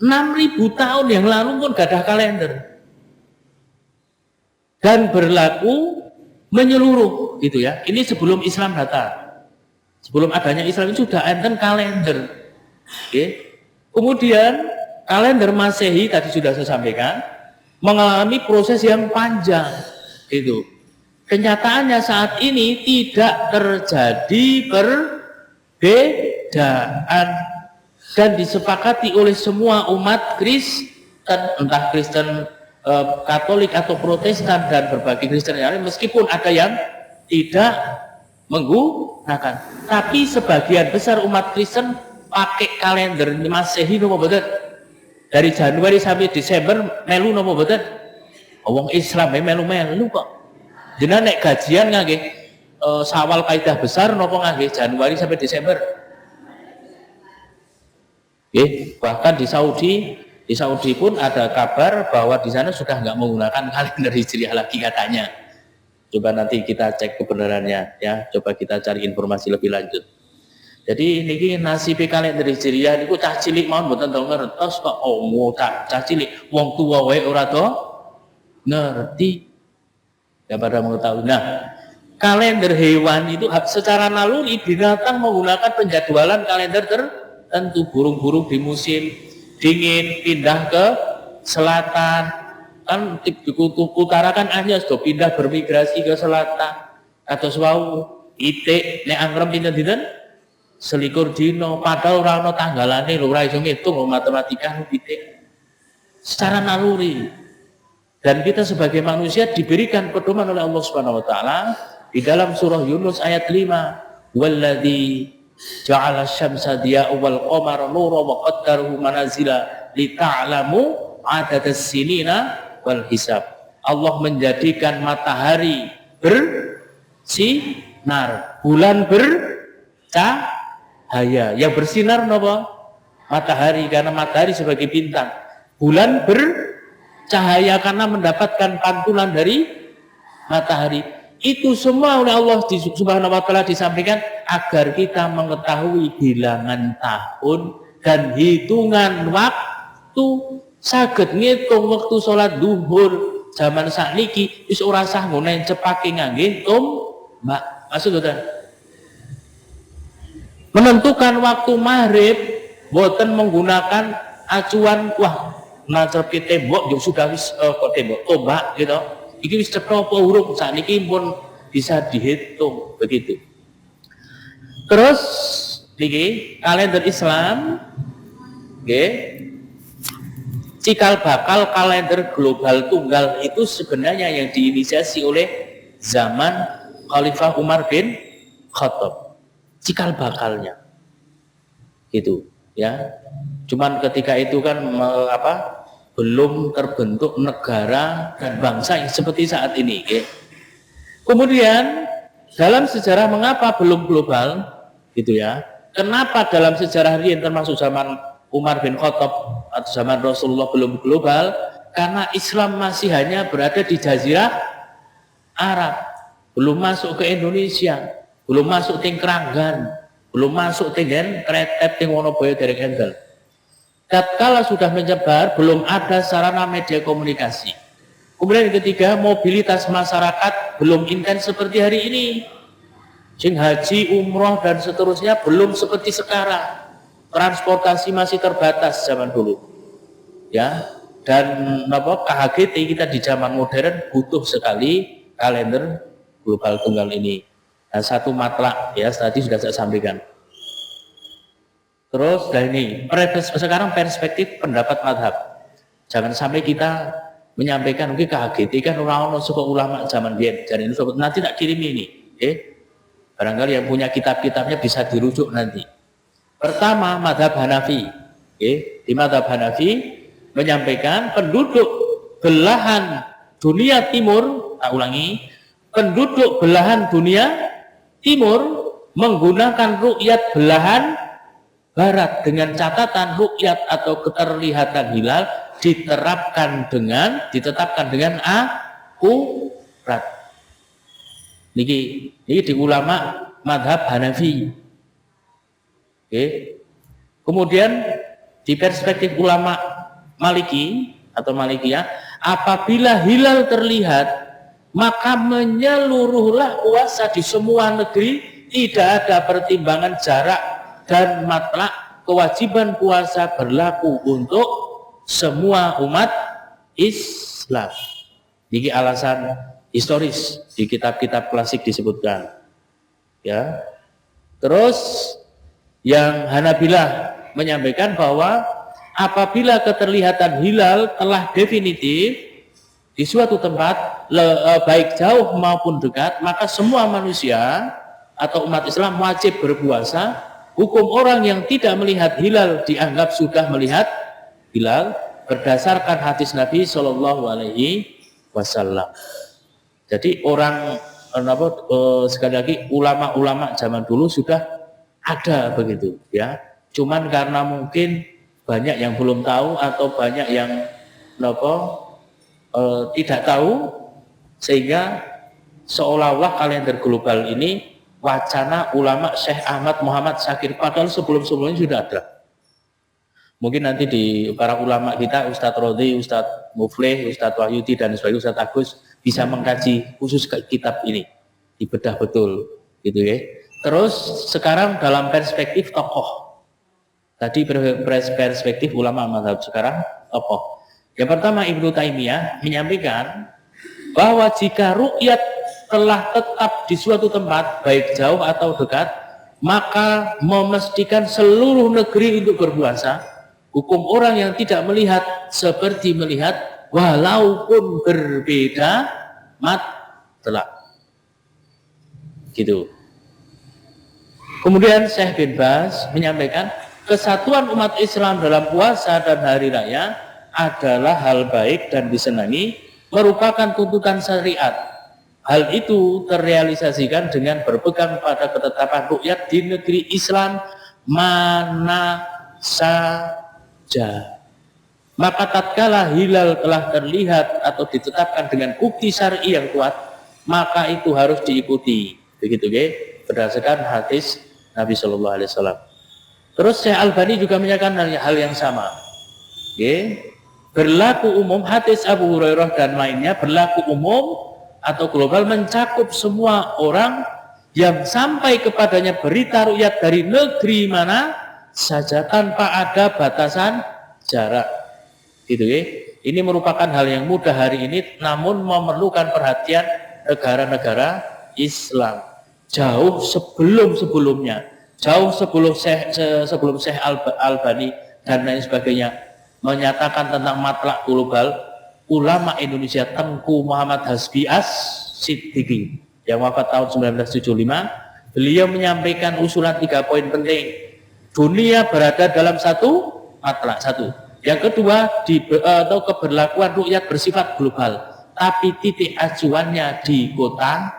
6.000 tahun yang lalu pun gak ada kalender. Dan berlaku menyeluruh gitu ya. Ini sebelum Islam datang. Sebelum adanya Islam itu sudah enten kalender. Okay. Kemudian kalender Masehi tadi sudah saya sampaikan mengalami proses yang panjang. Itu. Kenyataannya saat ini tidak terjadi perbedaan dan disepakati oleh semua umat Kristen, entah Kristen Katolik atau Protestan dan berbagai Kristen yang lain, meskipun ada yang tidak menggunakan, tapi sebagian besar umat Kristen pakai kalender Masehi nopo boten, dari Januari sampai Desember melu nopo boten. Wong Islam melu-melu kok. Jenengan nek gajian nggih Syawal kaidah besar nopo nggih Januari sampai Desember. Bahkan di Saudi pun ada kabar bahwa di sana sudah nggak menggunakan kalender Hijriah lagi katanya. Coba nanti kita cek kebenarannya ya. Coba kita cari informasi lebih lanjut. Jadi niki nasib kalender Hijriah niku cah cilik mawon mboten tau ngertos kok cah cilik wong tua wae ora to ngerti. Ya pada mengetahui. Nah, kalender hewan itu secara naluri binatang menggunakan penjadwalan kalender tertentu. Burung-burung di musim dingin pindah ke selatan, kan di kutub utara kan hanya sudah pindah bermigrasi ke selatan. Atau suau itik nek angrem pinten-pinten selikur dino padahal ora ana tanggalane lho, ora iso ngitung matematika itik. Secara naluri. Dan kita sebagai manusia diberikan pedoman oleh Allah Subhanahu wa taala di dalam surah Yunus ayat 5, "Walladzi ja'ala asy-syamsa diya'an wal qamara nuran wa qaddarahu manazila lita'lamu 'adadas sinina wal hisab." Allah menjadikan matahari bersinar, bulan bercahaya. Yang bersinar napa? Matahari, karena matahari sebagai bintang. Bulan bercahaya karena mendapatkan pantulan dari matahari. Itu semua oleh Allah Subhanahu wa taala disampaikan agar kita mengetahui bilangan tahun dan hitungan waktu. Saged ngitung waktu sholat duhur zaman sakniki wis ora sah ngono cepake ngangge mbak. Maksud boten? Menentukan waktu maghrib boten menggunakan acuan nacerke tembok yo sudah wis kok tembok tombak gitu. Iki wis cetha apa urung sakniki pun bisa dihitung begitu. Terus niki kalender Islam nggih cikal bakal kalender global tunggal itu sebenarnya yang diinisiasi oleh zaman Khalifah Umar bin Khattab. Cikal bakalnya gitu ya. Cuman ketika itu kan belum terbentuk negara dan bangsa yang seperti saat ini. Okay? Kemudian dalam sejarah mengapa belum global, gitu ya? Kenapa dalam sejarah ini termasuk zaman Umar bin Khattab atau zaman Rasulullah belum global? Karena Islam masih hanya berada di Jazirah Arab, belum masuk ke Indonesia, belum masuk ting Keranggan, belum masuk ting Kretep ting Wonoboyo dereng enggal. Tatkala sudah menyebar, belum ada sarana media komunikasi. Kemudian yang ketiga, mobilitas masyarakat belum intens seperti hari ini. Sing haji, umroh dan seterusnya belum seperti sekarang. Transportasi masih terbatas zaman dulu. Ya, dan KHGT kita di zaman modern butuh sekali kalender global tunggal ini. Nah, satu matlak ya tadi sudah saya sampaikan. Terus ini sekarang perspektif pendapat madhab. Jangan sampai kita menyampaikan mungkin KHGT kan orang-orang suka ulama zaman biyen. Jadi nanti tak kirim ini. Barangkali yang punya kitab-kitabnya bisa dirujuk nanti. Pertama madhab Hanafi. Di madhab Hanafi menyampaikan penduduk belahan dunia timur, tak ulangi, penduduk belahan dunia timur menggunakan ru'yat belahan barat dengan catatan ru'yat atau keterlihatan hilal ditetapkan dengan akurat. Niki di ulama madhab Hanafi. Kemudian di perspektif ulama Maliki atau Malikiyah, apabila hilal terlihat maka menyeluruhlah puasa di semua negeri, tidak ada pertimbangan jarak dan matlak. Kewajiban puasa berlaku untuk semua umat Islam. Ini alasan historis di kitab-kitab klasik disebutkan. Ya. Terus yang Hanabilah menyampaikan bahwa apabila keterlihatan hilal telah definitif di suatu tempat, baik jauh maupun dekat, maka semua manusia atau umat Islam wajib berpuasa. Hukum orang yang tidak melihat hilal dianggap sudah melihat hilal berdasarkan hadis Nabi Shallallahu Alaihi Wasallam. Jadi orang sekali lagi ulama-ulama zaman dulu sudah ada begitu, ya. Cuman karena mungkin banyak yang belum tahu atau banyak yang tidak tahu, sehingga seolah-olah kalender global ini wacana ulama Syekh Ahmad Muhammad Syakir, padahal sebelum-sebelumnya sudah ada. Mungkin nanti di para ulama kita, Ustadz Rodhi, Ustadz Muflih, Ustadz Wahyudi dan sebagainya, Ustadz Agus bisa mengkaji khusus kitab ini, dibedah betul, gitu ya. Terus sekarang dalam perspektif tokoh, tadi perspektif ulama mazhab, sekarang tokoh. Yang pertama, Ibnu Taimiyah menyampaikan bahwa jika ru'yat telah tetap di suatu tempat, baik jauh atau dekat, maka memastikan seluruh negeri untuk berpuasa. Hukum orang yang tidak melihat seperti melihat, walaupun berbeda matlak. Gitu. Kemudian Syekh bin Baz menyampaikan kesatuan umat Islam dalam puasa dan hari raya adalah hal baik dan disenangi, merupakan tuntutan syariat. Hal itu terrealisasikan dengan berpegang pada ketetapan ru'yat di negeri Islam mana saja. Maka tatkala hilal telah terlihat atau ditetapkan dengan bukti syar'i yang kuat, maka itu harus diikuti. Begitu ya, berdasarkan hadis Nabi Shallallahu Alaihi Wasallam. Terus Syekh Albani juga menyatakan hal yang sama. Okay. Berlaku umum, hadis Abu Hurairah dan lainnya berlaku umum atau global, mencakup semua orang yang sampai kepadanya berita ru'yat dari negeri mana saja tanpa ada batasan jarak. Gitu ya. Ini merupakan hal yang mudah hari ini, namun memerlukan perhatian negara-negara Islam. Jauh sebelum-sebelumnya, jauh sebelum Syekh Albani dan lain sebagainya menyatakan tentang matlak global, ulama Indonesia Tengku Muhammad Hasbi As-Siddiqi yang wafat tahun 1975, beliau menyampaikan usulan 3 poin penting. Dunia berada dalam satu matlak, satu. Yang kedua, atau keberlakuan ru'yat bersifat global, tapi titik acuannya di kota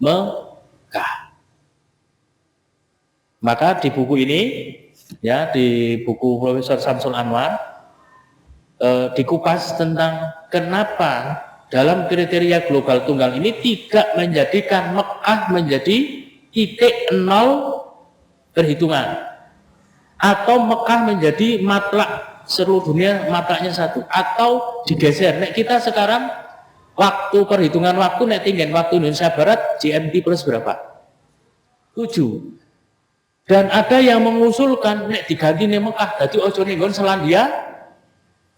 Mekah. Maka di buku ini, ya, di buku Profesor Samsul Anwar, dikupas tentang kenapa dalam kriteria global tunggal ini tidak menjadikan Mekah menjadi titik nol perhitungan, atau Mekah menjadi matlak seluruh dunia, matlaknya satu, atau digeser. Nek kita sekarang waktu perhitungan waktu, nek tinggal waktu Indonesia Barat GMT plus berapa? 7. Dan ada yang mengusulkan nek diganti nih Mekah, jadi ojo ning Selandia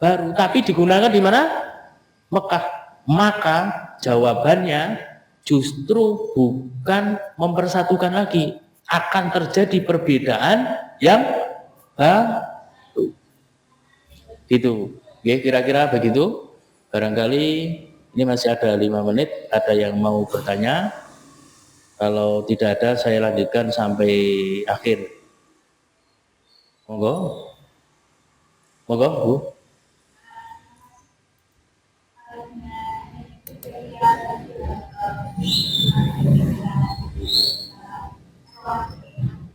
Baru, tapi digunakan di mana? Mekah. Maka jawabannya justru bukan mempersatukan lagi, akan terjadi perbedaan yang baru. Gitu. Oke, kira-kira begitu. Barangkali ini masih ada 5 menit. Ada yang mau bertanya? Kalau tidak ada, saya lanjutkan sampai akhir. Monggo. Monggo, Bu.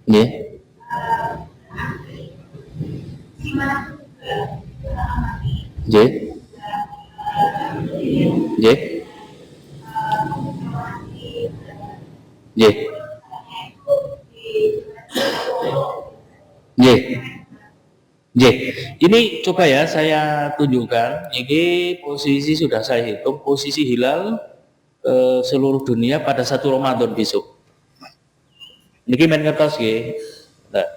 Nggih. Nggih. Nggih. Nggih. Nggih. Nggih. Ini coba ya saya tunjukkan. Ini posisi sudah saya hitung, posisi hilal seluruh dunia pada 1 Ramadan besok. Niki men ngertos nggih. Nah,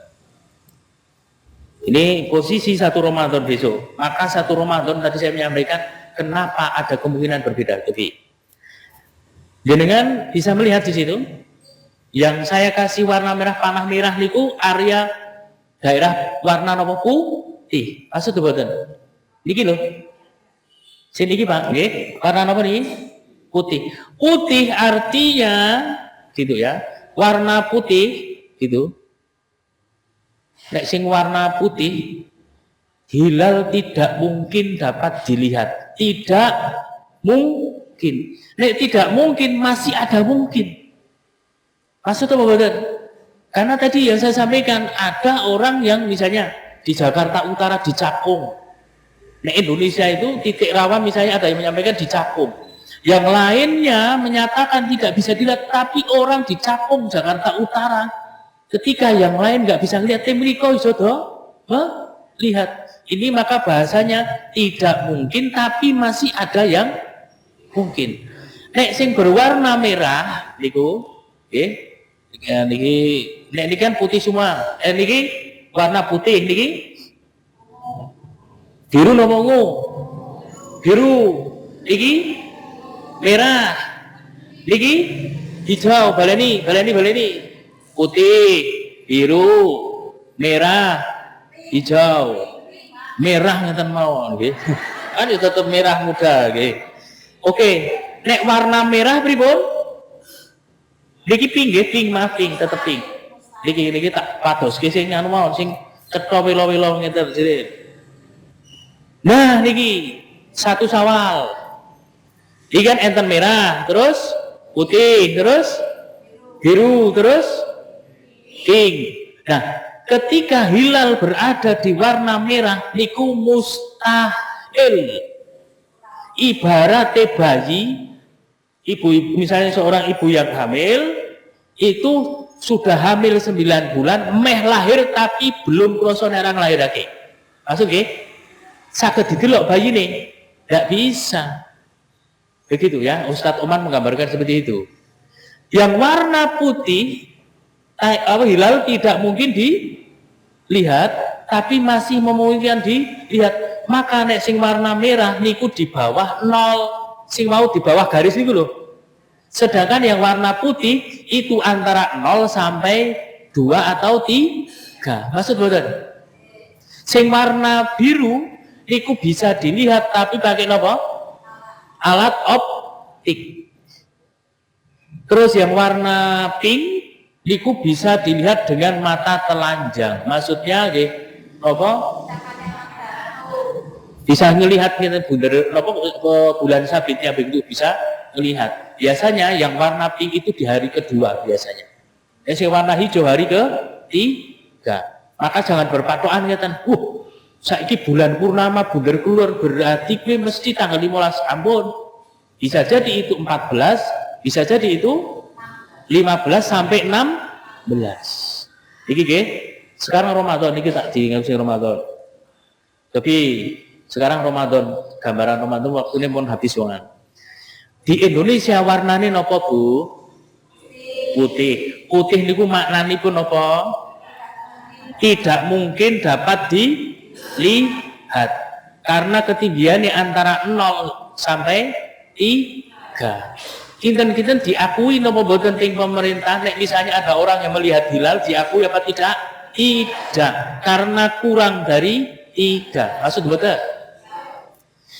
ini posisi 1 Ramadan besok. Maka 1 Ramadan tadi saya menyampaikan kenapa ada kemungkinan berbeda. Jadi, jenengan bisa melihat di situ. Yang saya kasih warna merah panah merah niku area daerah warna napa putih. Maksud mboten? Niki lho. Sini niki Pak, nggih. Warna napa niki? Putih. Putih artinya gitu ya. Warna putih gitu. Nek sing warna putih hilal tidak mungkin dapat dilihat. Tidak mungkin. Nek tidak mungkin masih ada mungkin. Maksudnya apa betul? Karena tadi yang saya sampaikan ada orang yang misalnya di Jakarta Utara di Cakung. Nah Indonesia itu titik rawan misalnya ada yang menyampaikan di Cakung. Yang lainnya menyatakan tidak bisa dilihat, tapi orang di Cakung Jakarta Utara ketika yang lain nggak bisa lihat, temriko isodo, lihat. Ini maka bahasanya tidak mungkin, tapi masih ada yang mungkin. Nek sing berwarna merah, niku, oke. Ya, ini kan putih semua. Niki warna putih niki biru nomongu biru niki merah niki hijau baleni putih biru merah hijau merah ngeten mawon nggih. Kan tetep merah muda nggih. Oke, nek warna merah pripun? Niki pink nggih, pink, tetep pink. Niki tak padoske sing anu mawon sing cetha welo-welo ngeten jere. Nah, niki 1 Syawal. Iki kan enten merah, terus putih, terus biru, terus pink. Nah, ketika hilal berada di warna merah niku mustahil. Ibaratnya bayi, ibu misalnya seorang ibu yang hamil itu sudah hamil 9 bulan meh lahir tapi belum krasa nerang lahirake. Maksud nggih? Saged didelok bayi ini enggak bisa. Begitu ya, Ustadz Oman menggambarkan seperti itu. Yang warna putih hilal tidak mungkin dilihat tapi masih memungkinkan dilihat. Maka nek sing warna merah niku di bawah 0, sing mau di bawah garis niku lho. Sedangkan yang warna putih itu antara 0 sampai 2 atau 3. Maksud boten? Sing warna biru itu bisa dilihat tapi pakai apa? Alat optik. Terus yang warna pink itu bisa dilihat dengan mata telanjang. Maksudnya nggih apa? Bisa ngelihat kita bunder apa bulan sabitnya begitu bisa melihat. Biasanya yang warna pink itu di hari kedua biasanya. Yang warna hijau hari ketiga. Maka jangan berpatokan ngeten. Saiki bulan purnama bunder keluar berarti kuwi mesti tanggal 15. Ampun. Bisa jadi itu 14, bisa jadi itu 15 sampai 16. Iki nggih. Sekarang Ramadan iki tak diingat Ramadan. Tapi sekarang Ramadan, gambaran Ramadan waktunya pun habis wangan. Di Indonesia warnanya napa Bu? Putih. Putih niku maknanipun napa? Tidak mungkin dapat dilihat karena ketinggiannya antara 0 sampai 3. Kinten-kinten diakui napa boten ting pemerintah nek misalnya ada orang yang melihat hilal diakui apa tidak? Tidak, karena kurang dari 3. Maksud boten?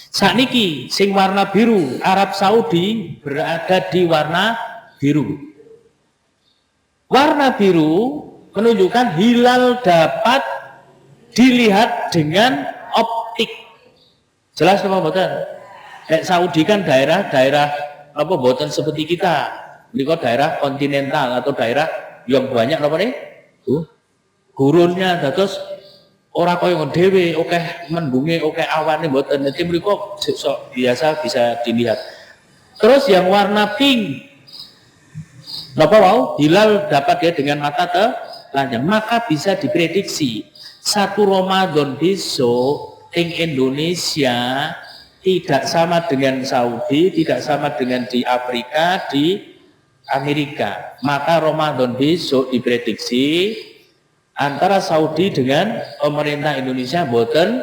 Sakniki sing warna biru, Arab Saudi berada di warna biru. Warna biru menunjukkan hilal dapat dilihat dengan optik. Jelas apa mboten? Nek Saudi kan daerah apa mboten seperti kita. Niku daerah kontinental atau daerah yang banyak apa nih? Gurunnya dados ora kaya dhewe akeh mendunge akeh awane mboten dadi mriku biasa bisa dilihat. Terus yang warna pink napa wau hilal dapat dia dengan mata telanjang maka bisa diprediksi 1 Ramadan besok ing Indonesia tidak sama dengan Saudi, tidak sama dengan di Afrika, di Amerika. Maka Ramadan besok diprediksi antara Saudi dengan pemerintah Indonesia boten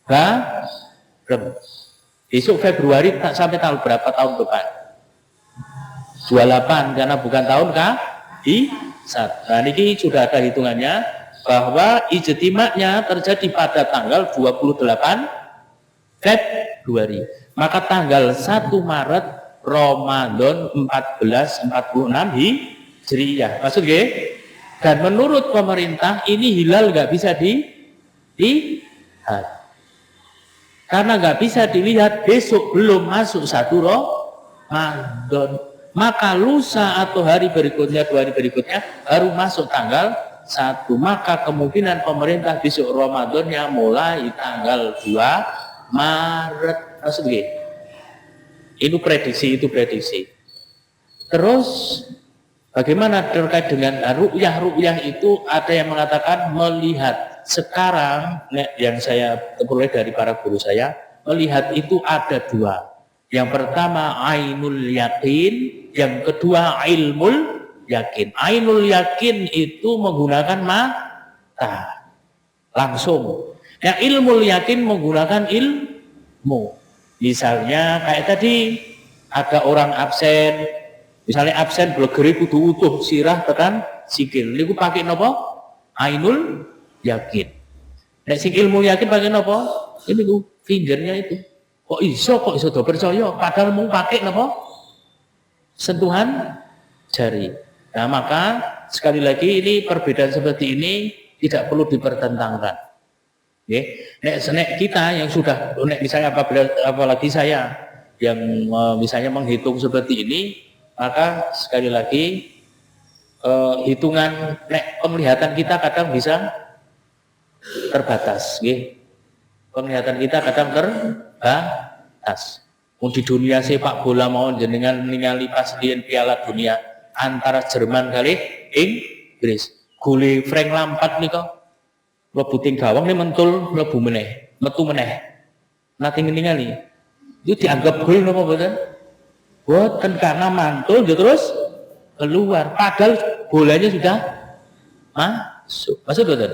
bareng. Besok Februari tak sampai tahun berapa tahun depan? 28 karena bukan tahun Nah ini sudah ada hitungannya bahwa ijtima'nya terjadi pada tanggal 28 Februari. Maka tanggal 1 Maret Ramadan 1446 Hijriah. Maksud nggih? Dan menurut pemerintah ini hilal nggak bisa dilihat. Karena nggak bisa dilihat besok belum masuk 1 Ramadan. Maka lusa atau hari berikutnya, 2 hari berikutnya baru masuk tanggal 1. Maka kemungkinan pemerintah besok Ramadannya mulai tanggal 2 Maret. Maksud nggih? Itu prediksi. Terus bagaimana terkait dengan ru'yah itu? Ada yang mengatakan melihat sekarang, yang saya peroleh dari para guru saya, melihat itu ada 2. Yang pertama ainul yakin, yang kedua ilmul yakin. Ainul yakin itu menggunakan mata langsung. Yang ilmul yakin menggunakan ilmu. Misalnya kayak tadi ada orang absen, misalnya absen blegeri kudu utuh sirah tekan sikil. Niku pakai napa? Ainul yakin. Nek sing ilmu yakin pakai napa? Ini ku fingernya itu. Kok iso do percaya padahal mau pakai napa? Sentuhan jari. Nah, maka sekali lagi ini perbedaan seperti ini tidak perlu dipertentangkan. Nek kita yang sudah, misalnya apalagi saya yang misalnya menghitung seperti ini, maka sekali lagi hitungan penglihatan kita kadang bisa terbatas, penglihatan kita kadang terbatas. Di dunia sepak bola mau jenengan ningali pasien Piala Dunia antara Jerman kali Inggris, gole Frank Lampard nih kok mlebu ting gawang nih mentul mlebu meneh, metu meneh. Nanti ningali. Itu dianggap gol napa mboten? Boten, karena mantul dia terus keluar. Padahal bolanya sudah masuk. Masuk betul.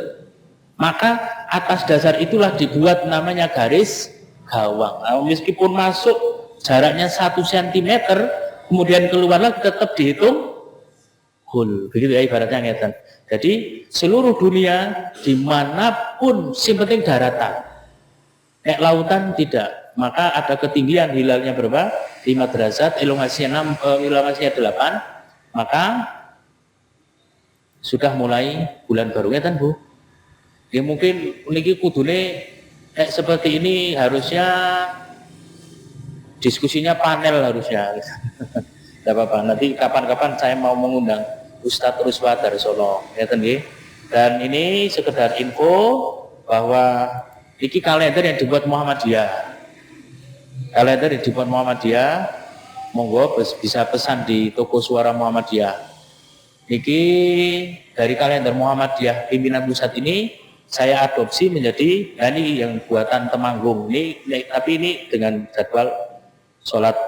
Maka atas dasar itulah dibuat namanya garis gawang. Nah, meskipun masuk jaraknya 1 cm, kemudian keluar lagi tetap dihitung gol. Begitu ya ibaratnya ngeten. Jadi seluruh dunia dimanapun yang penting daratan. Lautan tidak. Maka ada ketinggian hilalnya berapa? 5 derajat, elongasinya 8. Maka sudah mulai bulan baru kan Bu. Ya mungkin niki kudune seperti ini harusnya diskusinya panel harusnya. Tidak apa-apa. Nanti kapan-kapan saya mau mengundang Ustadz Ruswa Darsono, dan ini sekedar info bahwa ini kalender yang dibuat Muhammadiyah. Kalender yang dibuat Muhammadiyah, monggo bisa pesan di toko Suara Muhammadiyah. Ini dari kalender Muhammadiyah pimpinan pusat ini saya adopsi menjadi ini yang buatan Temanggung. Tapi ini dengan jadwal sholat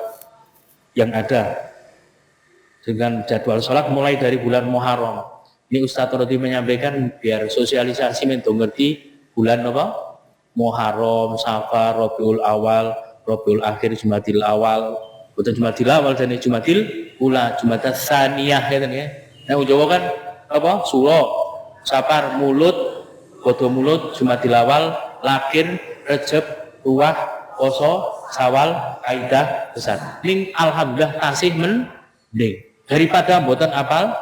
yang ada. Dengan jadwal sholat mulai dari bulan Muharram. Ini Ustadz Rodi menyampaikan biar sosialisasi mentu ngerti bulan apa? Muharram, Safar, Rabiul Awal, Rabiul Akhir, Jumadil Awal, bukan Jumadil Awal dan Jumadil Ula, Jumadah Saniyah ya. Nah, Jawa kan apa? Suro, Safar, Mulut, Bodo Mulut, Jumadil Awal, Lakir, Rejab, Ruwah, Poso, Sawal, Kaidah, Besar. Ning alhamdulillah tasih mending. Daripada mboten apal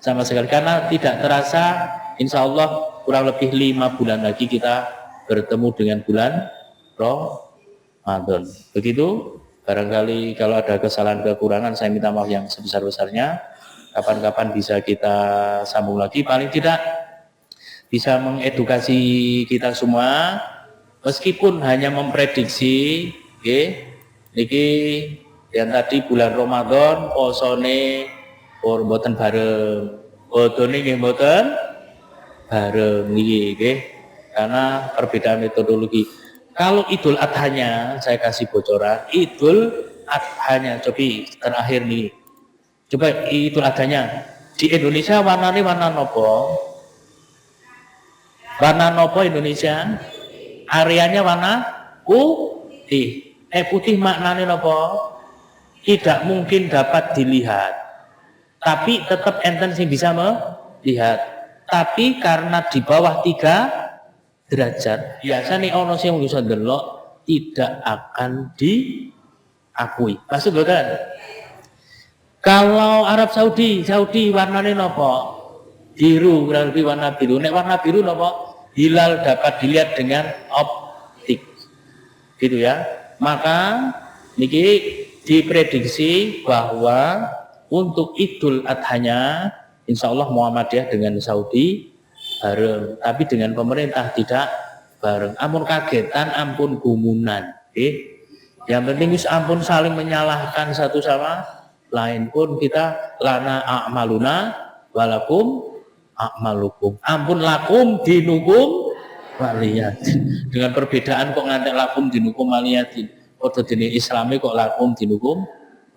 sama sekali, karena tidak terasa insya Allah kurang lebih 5 bulan lagi kita bertemu dengan bulan Ramadan. Begitu, barangkali kalau ada kesalahan kekurangan saya minta maaf yang sebesar-besarnya. Kapan-kapan bisa kita sambung lagi, paling tidak bisa mengedukasi kita semua meskipun hanya memprediksi niki yang tadi bulan Ramadan posone mboten bareng, bodone nggih mboten bareng nggih, karena perbedaan metodologi. Kalau Idul Adhanya saya kasih bocoran, Idul Adhanya coba terakhir nih. Coba Idul Adhanya di Indonesia warnanya warna nopo? Warna nopo Indonesia? Areanya warna putih. Putih maknanya nopo? Tidak mungkin dapat dilihat. Tapi tetap enten sih bisa melihat. Tapi karena di bawah 3 derajat, biasanya ono sing bisa ndelok tidak akan diakui. Maksud kan? Kalau Arab Saudi warnanya nopo? Biru, kurang lebih warna biru. Nek warna biru nopo? Hilal dapat dilihat dengan optik. Gitu ya. Maka niki diprediksi bahwa untuk Idul Adhanya insya Allah Muhammadiyah dengan Saudi bareng, tapi dengan pemerintah tidak bareng. Ampun kagetan, ampun gumunan. Yang penting ampun saling menyalahkan satu sama lain, pun kita lana a'maluna walakum a'malukum. Ampun lakum dinukum waliyatin. Dengan perbedaan kok ngantek lakum dinukum waliyatin. Kok dene Islami kok lakum dinukum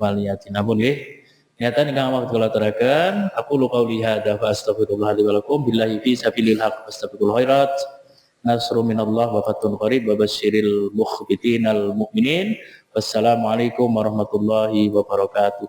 waliyatin. Ampun nggih. Nyata ingkang waktu kula aturaken, aku qauli hadza fa astaghfirullah li wa lakum billahi fi sabilil haq fastabiqul khairat. Nasrun minallah wa fathun qarib wa basyiril mukhbitin al mu'minin. Wassalamualaikum warahmatullahi wabarakatuh.